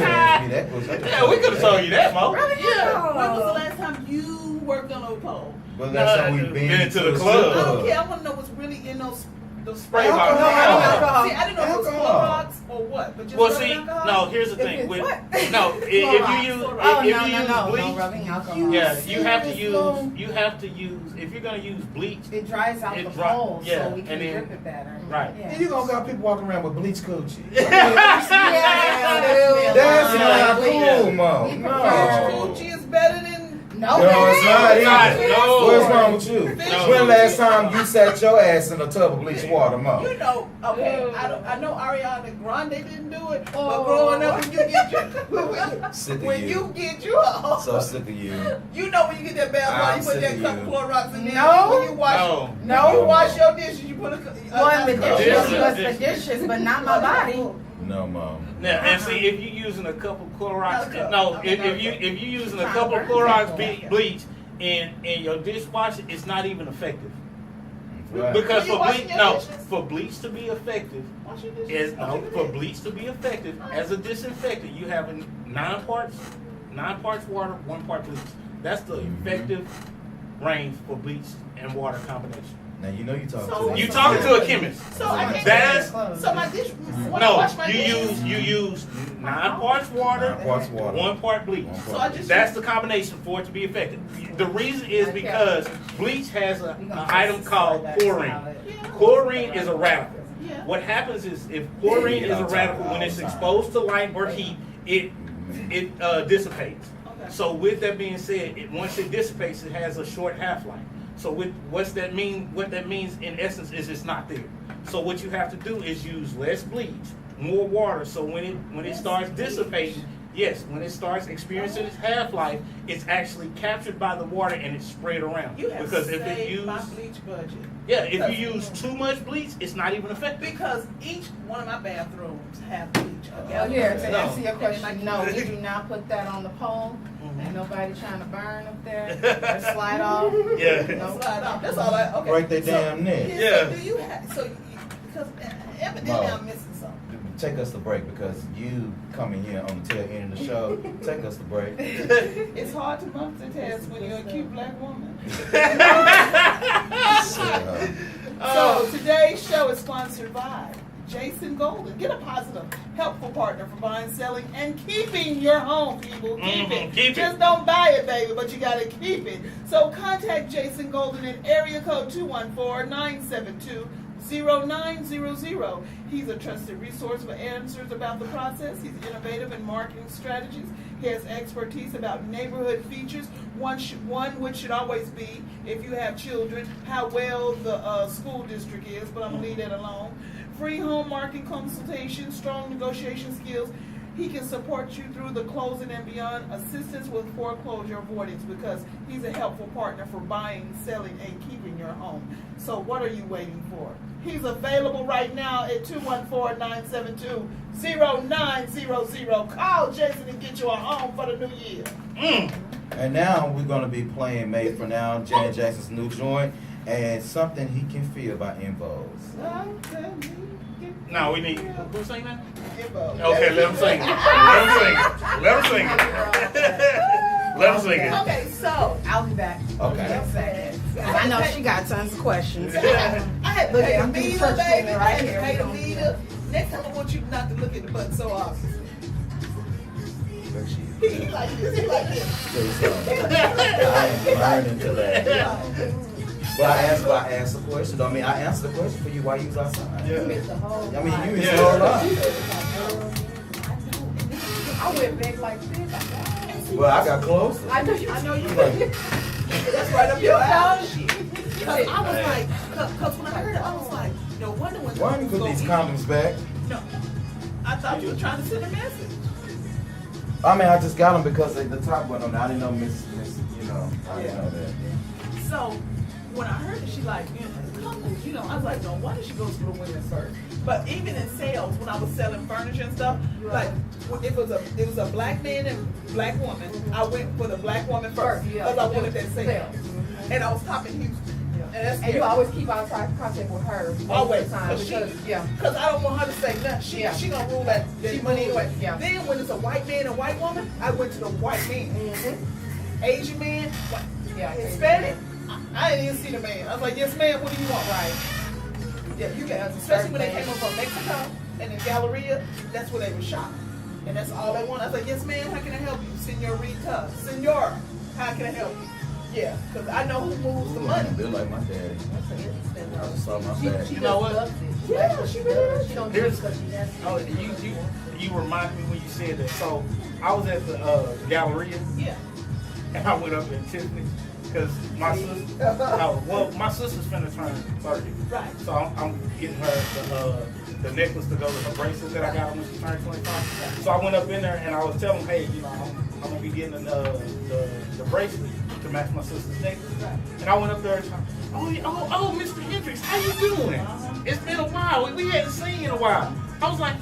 ask me that question. Yeah, we could have told you that, Mo. Yeah. When was the last time you worked on a pole? Well, that's how we've Been to the the club. I don't care. I want to know what's really in those spray Alcohol. bottles. Alcohol. See, I didn't know if it was Alcohol. Clorox or what. But just Well, rubbing see, alcohol? no. Here's the thing. it's With, what? no, if you use Oh, if you use no bleach, rubbing alcohol. yeah, you have to Serious, Mo? use. You have to use. If you're gonna use bleach, It dries out It the dry- pole, yeah, so we can and then- grip it better. right. Yeah. And you gonna got people walking around with bleach coochie. Yeah, That's Yeah. not cool, Mo. We No. prefer- Coochie is better than. No, No, it's not It's either. not. No. What's wrong with you? No. When last time you sat your ass in a tub of bleach water, Mo? You know, okay, I know Ariana Grande didn't do it, but Oh. growing up when you get your, Sick of when you. you get you a So sick of you. you know when you get that bath I'm water, you put sick that of cup you. of Clorox in there. No. When you wash, No. when you wash your dishes, you put a Well, in the No. dishes, Dishes. was the dishes, but not my body. No, Mom. Now, and see, if you're using a couple Clorox, Okay. no, if you're using a couple Clorox bleach in your dishwasher, it's not even effective. Right. Because When you washing your dishes? for bleach to be effective, wash your dishes. is Okay, go for ahead. bleach to be effective as a disinfectant, you have 9 parts water, 1 part bleach. That's the effective range for bleach and water combination. Now you know you talking So- to You talking to a chemist? So I can't. That's So my dish. When I no. wash my You dishes, use 9 parts water, 9 parts water. 1 part bleach. One So I just That's the combination for it to be effective. The reason is because bleach has an item called chlorine. Chlorine is a radical. Yeah. What happens is if chlorine is a radical, when it's exposed to light or heat, it dissipates. Okay. So with that being said, once it dissipates, it has a short half-life. So what that means in essence is it's not there. So what you have to do is use less bleach, more water. So when it starts dissipating, yes, when it starts experiencing its half-life, it's actually captured by the water and it's spread around. You have Because if it saved my use bleach budget. if you use too much bleach, it's not even effective. Because each one of my bathrooms have bleach. Oh, here, to No. answer your question, no, we do not put that on the pole. Ain't nobody trying to burn up there or slide off. Yeah. No. Slide off. That's all I. Okay. Break their So- damn neck. Yeah. So do you have? So because evidently No. I'm missing something. Take us to break because you coming here on the tail end of the show. Take us to break. It's hard to multitask when you're a cute black woman. So today's show is sponsored by Jason Golden. Get a positive, helpful partner for buying, selling, and keeping your home, people. Keep it. Keep it. Just don't buy it, baby, but you gotta keep it. So contact Jason Golden at area code 214-972-0900. He's a trusted resource for answers about the process. He's innovative in marketing strategies. He has expertise about neighborhood features. One which should always be, if you have children, how well the school district is, but I'm gonna leave that alone. Free home marketing consultation, strong negotiation skills. He can support you through the closing and beyond, assistance with foreclosure avoidance, because he's a helpful partner for buying, selling, and keeping your home. So what are you waiting for? He's available right now at 214-972-0900. Call Jason and get you a home for the new year. And now we're gonna be playing Made for Now, Janet Jackson's new joint, and Something He Can Feel by Vogue. No, we need. Who's saying that? Info. Okay, let him sing it. Let him sing it. Let him sing it. Okay, so I'll be back. Okay. In a second. 'Cause I know she got tons of questions. I had to Look pay at the I'm doing meter, church baby. cleaning I right had to here. pay the meter. Next time I want you not to look at the button so often. He like this, he like this. I am learning to that. Well, I asked the question. I mean, I answered the question for you while you was outside. You missed the whole I mean, you missed Yeah. a whole lot. I went back like this. Well, I got closer. I know you. I know you Like, did. That's right up your alley. You Cause I was like, cause when I heard it, I was like, no wonder when why don't you put these condoms back? No, I thought you were trying to send a message. I mean, I just got them because the top went on. I didn't know Miss, you know, I didn't know that. So when I heard it, she like, couples, I was like, no wonder she goes for the women's first. But even in sales, when I was selling furniture and stuff, like if it was a black man and black woman, I went for the black woman first because I wanted that sale. And I was topping Houston. And that's And you always keep out contact with her. most of the Always, time because I don't want her to say nothing. She gonna rule that money anyway. Yeah. Then when it's a white man and white woman, I went to the white man. Asian man, Hispanic. I didn't even see the man. I was like, yes, ma'am. What do you want? Right. Yeah, you got. Especially when they came up from Mexico and in Galleria, that's where they were shopped, and that's all they want. I was like, yes, ma'am. How can I help you, Senorita, Senora? How can I help you? Yeah, because I know who moves the money. They're like my daddy. I just saw my back. She You know what? loves it. Yeah, she really does. She don't do it because she has to. Oh, you reminded me when you said that. So I was at the Galleria Yeah. and I went up in Tiffany's because my sister, my sister's finna turn 30. Right. So I'm getting her the necklace to go with her bracelet that I got when she turned 25. So I went up in there and I was telling them, hey, you know, I'm gonna be getting the bracelet to match my sister's necklace. And I went up there and oh, Mr. Hendricks, how you doing? It's been a while. We hadn't seen you in a while. I was like,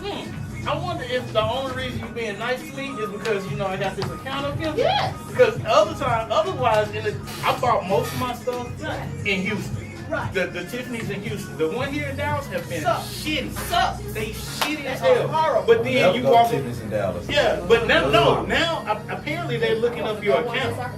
I wonder if the only reason you being nice to me is because, you know, I got this account of him. Yes. Because otherwise, I bought most of my stuff in Houston. Right. The Tiffany's in Houston. The one here in Dallas have been shitty. Sucks. They shitty as They're hell. horrible. But then Never you go walk. Tiffany's in Dallas. Yeah, but now apparently they're looking up your account.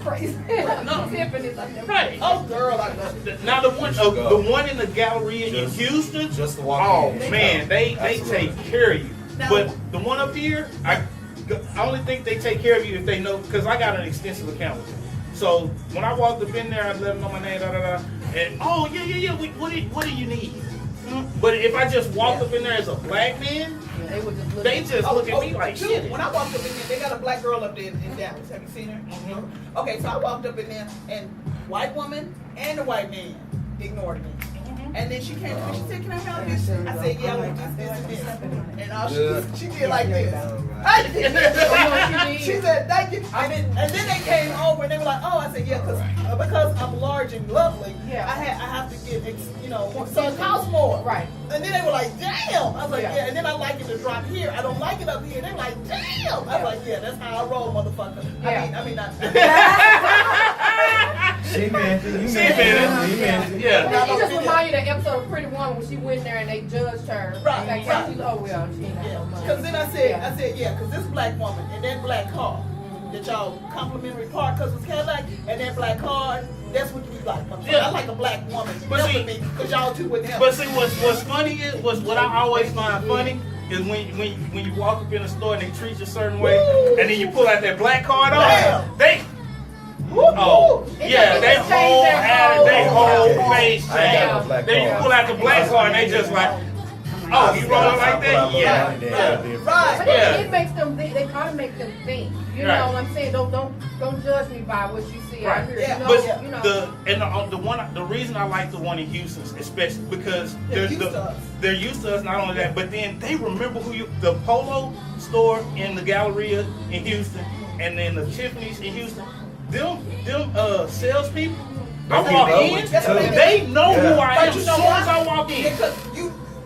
Crazy. No. Tiffany's, I've never. Right. Oh, girl, I love it. Now the one in the Galleria in Houston. Just to walk in. Man, they Absolutely. take care of you. Now- But the one up here, I only think they take care of you if they know, because I got an extensive account with them. So when I walked up in there, I let them know my name, and what do you need? But if I just walked up in there as a black man, They would just look. they just look at me like dude, shit. when I walked up in there, they got a black girl up there in Dallas. Have you seen her? Mhm. Okay, so I walked up in there, and white woman and the white man ignored me. And then she came to me, she said, can I help you? I said, yeah, I want this, and this. And all she did like this. She said, thank you. And then they came over and they were like, oh, I said, yeah, because I'm large and lovely, Yeah. I have to get, so it costs more. Right. And then they were like, damn. I was like, Yeah. yeah. And then I like it to drop here. I don't like it up here. They were like, damn. I was like, yeah, that's how I roll, motherfucker. Yeah. I mean, not. She meant it. You She meant meant it. You meant it. Yeah. It just remind you of the episode of Pretty Woman when she went there and they judged her. Right, Like, right. she's, oh well, she ain't got no money. Because then I said, yeah, because this black woman and that black car that y'all complimentary park because it's Cadillac and that black car, that's what you like. Yeah. I like a black woman But helping see- me because y'all two wouldn't help. But see, what's funny is what I always find funny is when you walk up in a store and they treat you a certain way, Woo. and then you pull out that black card on, Damn. they It they just changed their whole face I ain't got no change. black Then you card. pull out the black card and they just like, oh, you rolling like that? Yeah. Right. Yeah. Right. But Yeah. it makes them think, they kind of make them think. You Right. know what I'm saying? Don't judge me by what you see Right. out here. Yeah. You know, But you know. the reason I like the one in Houston, especially because They're used to us. they're used to us. Not only that, but then they remember the Polo store in the Galleria in Houston, and then the Tiffany's in Houston. Them salespeople. I They walk keep up in, with you, too. they know who I But am you as know soon as why? I walk in. Because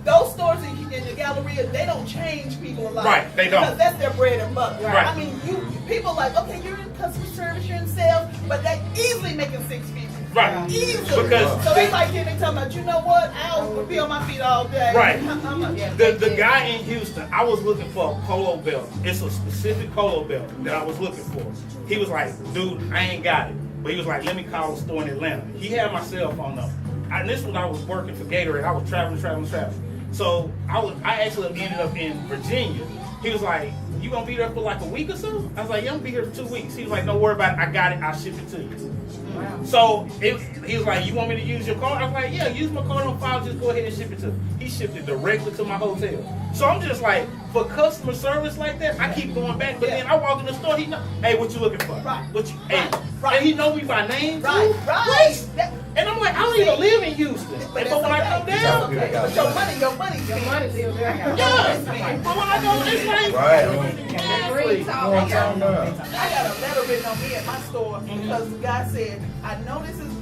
those stores in the Galleria, they don't change people a lot. Right, they don't. Because that's their bread and butter. Right. I mean, people like, okay, you're in customer service, you're in sales, but they easily making six figures. Right. Easily. Because so they like talking about, you know what? I'll be on my feet all day. Right. Yeah, The guy in Houston, I was looking for a polo belt. It's a specific polo belt that I was looking for. He was like, dude, I ain't got it. But he was like, let me call the store in Atlanta. He had my cell phone number. And this when I was working for Gatorade. I was traveling. So I actually ended up in Virginia. He was like, you gonna be there for like a week or so? I was like, yeah, I'm gonna be here for 2 weeks. He was like, don't worry about it. I got it. I'll ship it to you. Wow. So he was like, you want me to use your card? I was like, yeah, use my card on file. Just go ahead and ship it to me. He shipped it directly to my hotel. So I'm just like, for customer service like that, I keep going back. But then I walk in the store, he know, hey, what you looking for? Right. Right. And he know me by name too. Right. And I'm like, I don't even live in Houston. But when I come down, Okay. But your money. Your money's still there. yeah. But when I go, it's like, Right. Green You talk. know what I'm talking about? I got a letter written on me at my store because the guy said, I know this is,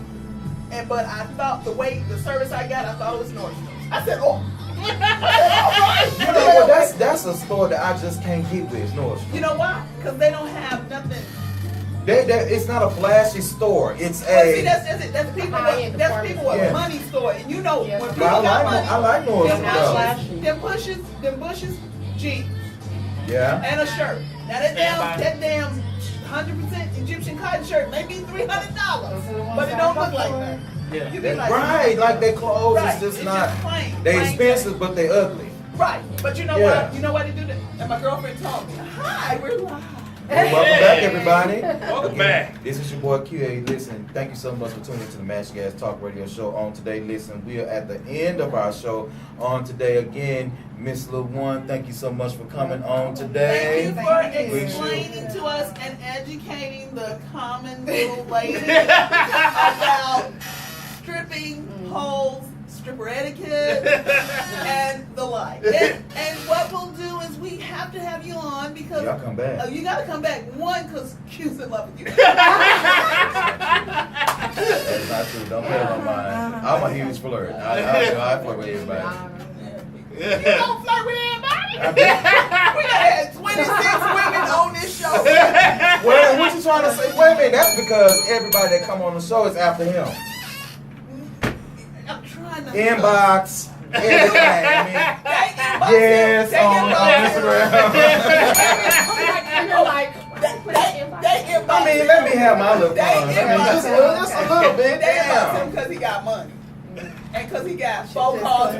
but I thought the service I got, I thought it was Nordstrom. I said, oh. You know what? That's a store that I just can't get with. Nordstrom. You know why? Because they don't have nothing. It's not a flashy store. It's But see, a. that's it. That's people. High-end That's people with Yeah. a money store, and you know Yeah. when But people I got like money, I like Nordstrom though. them bushes, Jeep, Yeah. and a shirt. Now that damn 100% Egyptian cotton shirt may be $300, but it don't look like that. yeah. You be like, Right, like their clothes Right, is just it's not. just plain, They plain expensive, but they ugly. Right, but you know Yeah. what? You know why they do that? And my girlfriend told me, hi, we're live. Well, welcome back, everybody. Welcome back. This is your boy QA. Listen, thank you so much for tuning into the Mash Gas Talk Radio Show on today. Listen, we are at the end of our show on today. Again, Miss Lil One, thank you so much for coming on today. Thank you for explaining to us and educating the common little lady about stripping, poles, stripper etiquette, and the like. And what we'll do is we have to have you on because Y'all come back. You got to come back. One, because Q's in love with you. That's not true. Don't pay on mine. I'm a huge flirt. I flirt with everybody. You don't flirt with everybody? We done had 26 women on this show. Well, what you trying to say? Wait a minute. That's because everybody that come on the show is after him. I'm trying to Inbox, everything. Yes, on Instagram. And you're like, I mean, let me have my little fun. I mean, just a little bit. They inbox him Damn. because he got money. And because he got 4 cars.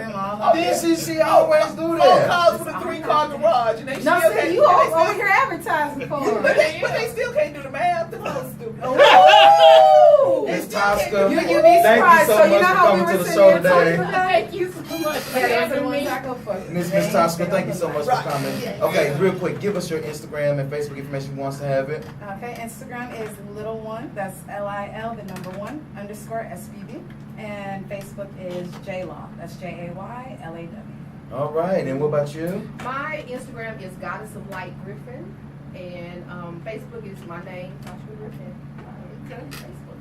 She always do 4 that. cars with a 3-car garage. And they No, still see, can't, you over here advertising for her. but they still can't do the math. That's so stupid. Ooh. Miss Toshika, You'd be thank you surprised. so So you much know for how we coming to were the sitting show there talking today. about thank you so much for Yeah, those are the having ones me. I go for. Miss Toshika, thank you so much for coming. Okay, real quick, give us your Instagram and Facebook information once to have it. Okay, Instagram is Little One. That's LIL, the number 1 _ SBB. And Facebook is JLaw. That's JAYLAW. All right, and what about you? My Instagram is Goddess of Light Griffin, and Facebook is my name, Toshika Griffin.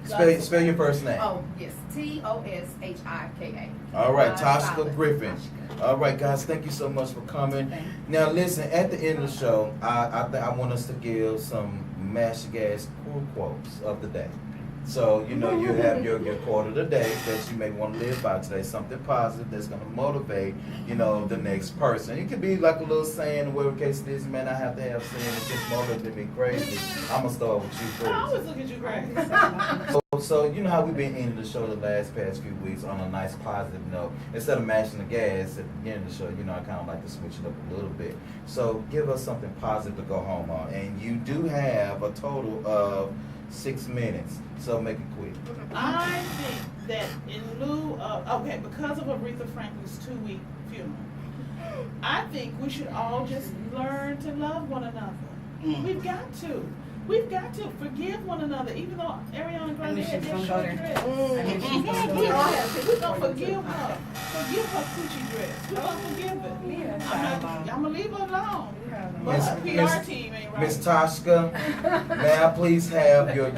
Facebook. Spell your first name. Oh yes, TOSHIKA. All right, Toshika Toshika Griffin. All right, guys, thank you so much for coming. Thank you. Now, listen, at the end of the show, I want us to give some Mash Gas cool quotes of the day. So, you know, you have your quote of the day that you may want to live by today, something positive that's going to motivate, you know, the next person. It could be like a little saying, whatever case it is, man, I have to have saying that just motivated me crazy. I'm going to start with you I first. always look at you crazy. So you know how we've been ending the show the past few weeks on a nice positive note. Instead of mashing the gas at the end of the show, you know, I kind of like to switch it up a little bit. So give us something positive to go home on. And you do have a total of 6 minutes, so make it quick. I think that in lieu of, because of Aretha Franklin's 2-week funeral, I think we should all just learn to love one another. We've got to. We've got to forgive one another, even though Ariana Grande had that short dress. We're going to forgive her. Forgive her coochie dress. We're going to forgive it. I'm going to leave her alone. But her PR team ain't right. Miss Toshika, may I please have your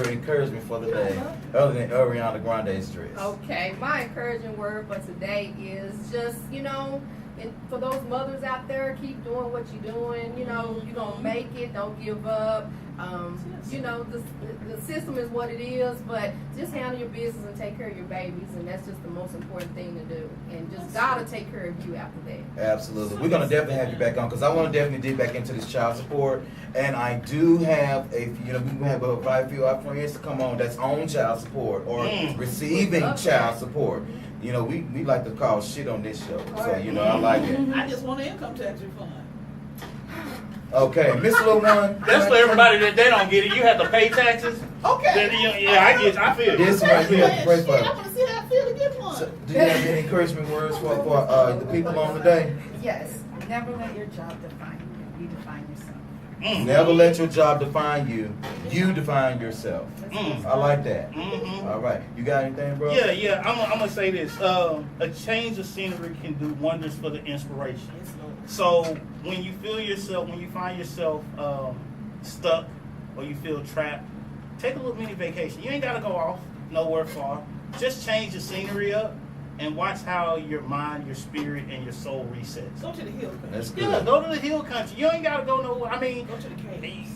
encouragement for the day, other than Ariana Grande's dress? Okay, my encouraging word for today is just, you know, and for those mothers out there, keep doing what you're doing. You know, you're going to make it. Don't give up. You know, the system is what it is, but just handle your business and take care of your babies, and that's just the most important thing to do. And just God will take care of you after that. Absolutely. We're going to definitely have you back on because I want to definitely dig back into this child support. And I do have we have a few of our friends to come on that's on child support or receiving child support. You know, we like to call shit on this show. So, you know, I like it. I just want an income tax refund. Okay, Miss Lil One. That's for everybody that they don't get it. You have to pay taxes. Okay. I feel it. This right here, pray for. I want to see how I feel to get one. So, do you have any encouragement words for the people on today? Yes. Never let your job define you. You define yourself. Never let your job define you. You define yourself. I like that. Mm-hmm. All right. You got anything, bro? Yeah. I'm gonna say this. A change of scenery can do wonders for the inspiration. So when you find yourself stuck or you feel trapped, take a little mini vacation. You ain't gotta go off nowhere far. Just change the scenery up and watch how your mind, your spirit, and your soul resets. Go to the hill country. That's good. Yeah, go to the hill country. You ain't gotta go nowhere. I mean, Go to the caves.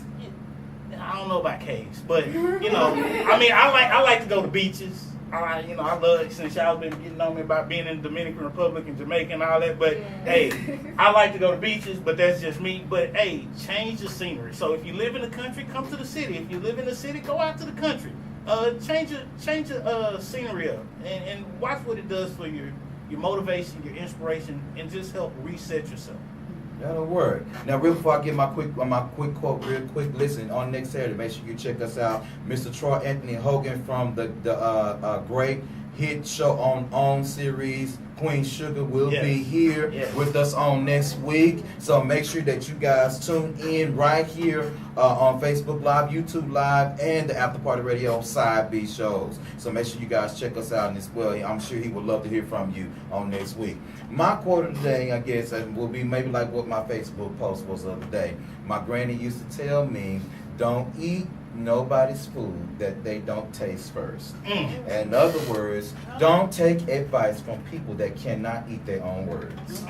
I don't know about caves, but you know, I mean, I like to go to beaches. I love, since y'all been getting on me about being in the Dominican Republic and Jamaica and all that. But hey, I like to go to beaches, but that's just me. But hey, change the scenery. So if you live in the country, come to the city. If you live in the city, go out to the country. Change the scenery up and watch what it does for your motivation, your inspiration, and just help reset yourself. That'll work. Now, real before I get my quick quote, real quick. Listen, on next Saturday, make sure you check us out. Mr. Troy Anthony Hogan from the great hit show on series. Queen Sugar will be here with us on next week. So make sure that you guys tune in right here on Facebook Live, YouTube Live, and the After Party Radio Side B shows. So make sure you guys check us out as well. I'm sure he would love to hear from you on next week. My quote of the day, I guess, will be maybe like what my Facebook post was the other day. My granny used to tell me, don't eat nobody's food that they don't taste first. In other words, don't take advice from people that cannot eat their own words.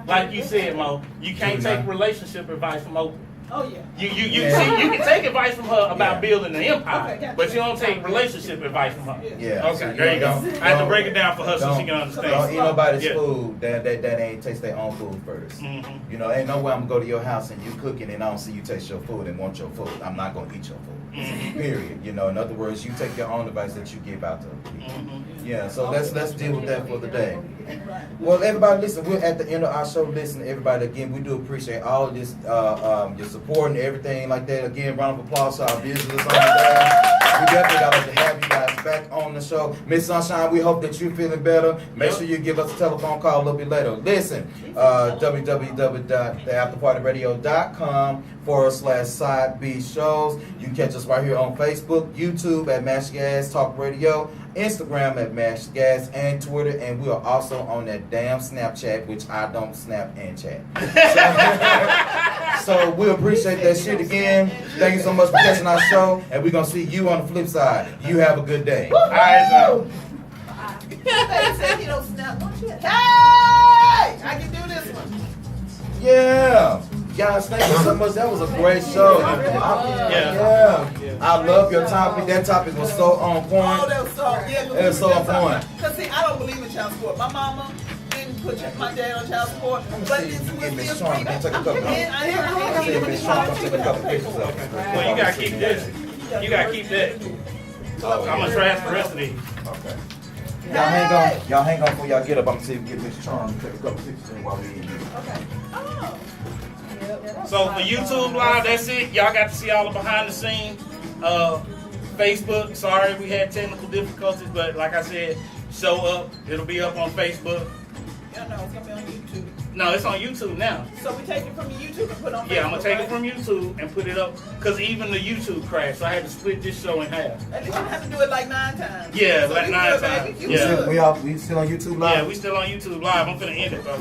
Like you said, Mo, you can't take relationship advice from Oprah. Oh yeah. You can take advice from her about building an empire, but you don't take relationship advice from her. Yeah. Okay, there you go. I had to break it down for her so she can understand. Don't eat nobody's food that ain't taste their own food first. You know, ain't no way I'm gonna go to your house and you cooking and I don't see you taste your food and want your food. I'm not gonna eat your food. Period. You know, in other words, you take your own advice that you give out to people. Yeah. So let's deal with that for the day. Well, everybody, listen. We're at the end of our show. Listen, everybody. Again, we do appreciate all of this, your support and everything like that. Again, round of applause to our visitors on the day. We definitely got to have you guys back on the show. Miss Sunshine, we hope that you're feeling better. Make sure you give us a telephone call a little bit later. Listen, www.theafterpartyradio.com/side B shows. You can catch us right here on Facebook, YouTube at Mash Gas Talk Radio, Instagram at Mash Gas, and Twitter. And we are also on that damn Snapchat, which I don't snap and chat. So we appreciate that shit again. Thank you so much for catching our show, and we're gonna see you on the flip side. You have a good day. All right, so. He said he don't snap one shit. Hey! I can do this one. Yeah. Guys, thank you so much. That was a great show. Yeah. I love your topic. That topic was so on point. Oh, that was so, It was so on point. Because see, I don't believe in child support. My mama didn't put my dad on child support, but it's Get Miss still Sean, come take a couple. See Miss Sean, come take a couple pictures of it. Well, you gotta keep this. You gotta keep that. I'm gonna trash the rest of these. Okay. Y'all hang on before y'all get up. I'm gonna see if we get Miss Charm to take a couple pictures while we eat. Okay. Oh. So for YouTube Live, that's it. Y'all got to see all the behind the scenes. Facebook, sorry we had technical difficulties, but like I said, show up. It'll be up on Facebook. Yeah, no, it's gonna be on YouTube. No, it's on YouTube now. So we take it from YouTube and put it on Facebook. Yeah, I'm gonna take right? it from YouTube and put it up because even the YouTube crashed, so I had to split this show in half. At least you have to do it like 9 times. Yeah, so like you 9 good, times. baby. You Yeah. good. We still on YouTube Live? Yeah, we still on YouTube Live. I'm finna end it though.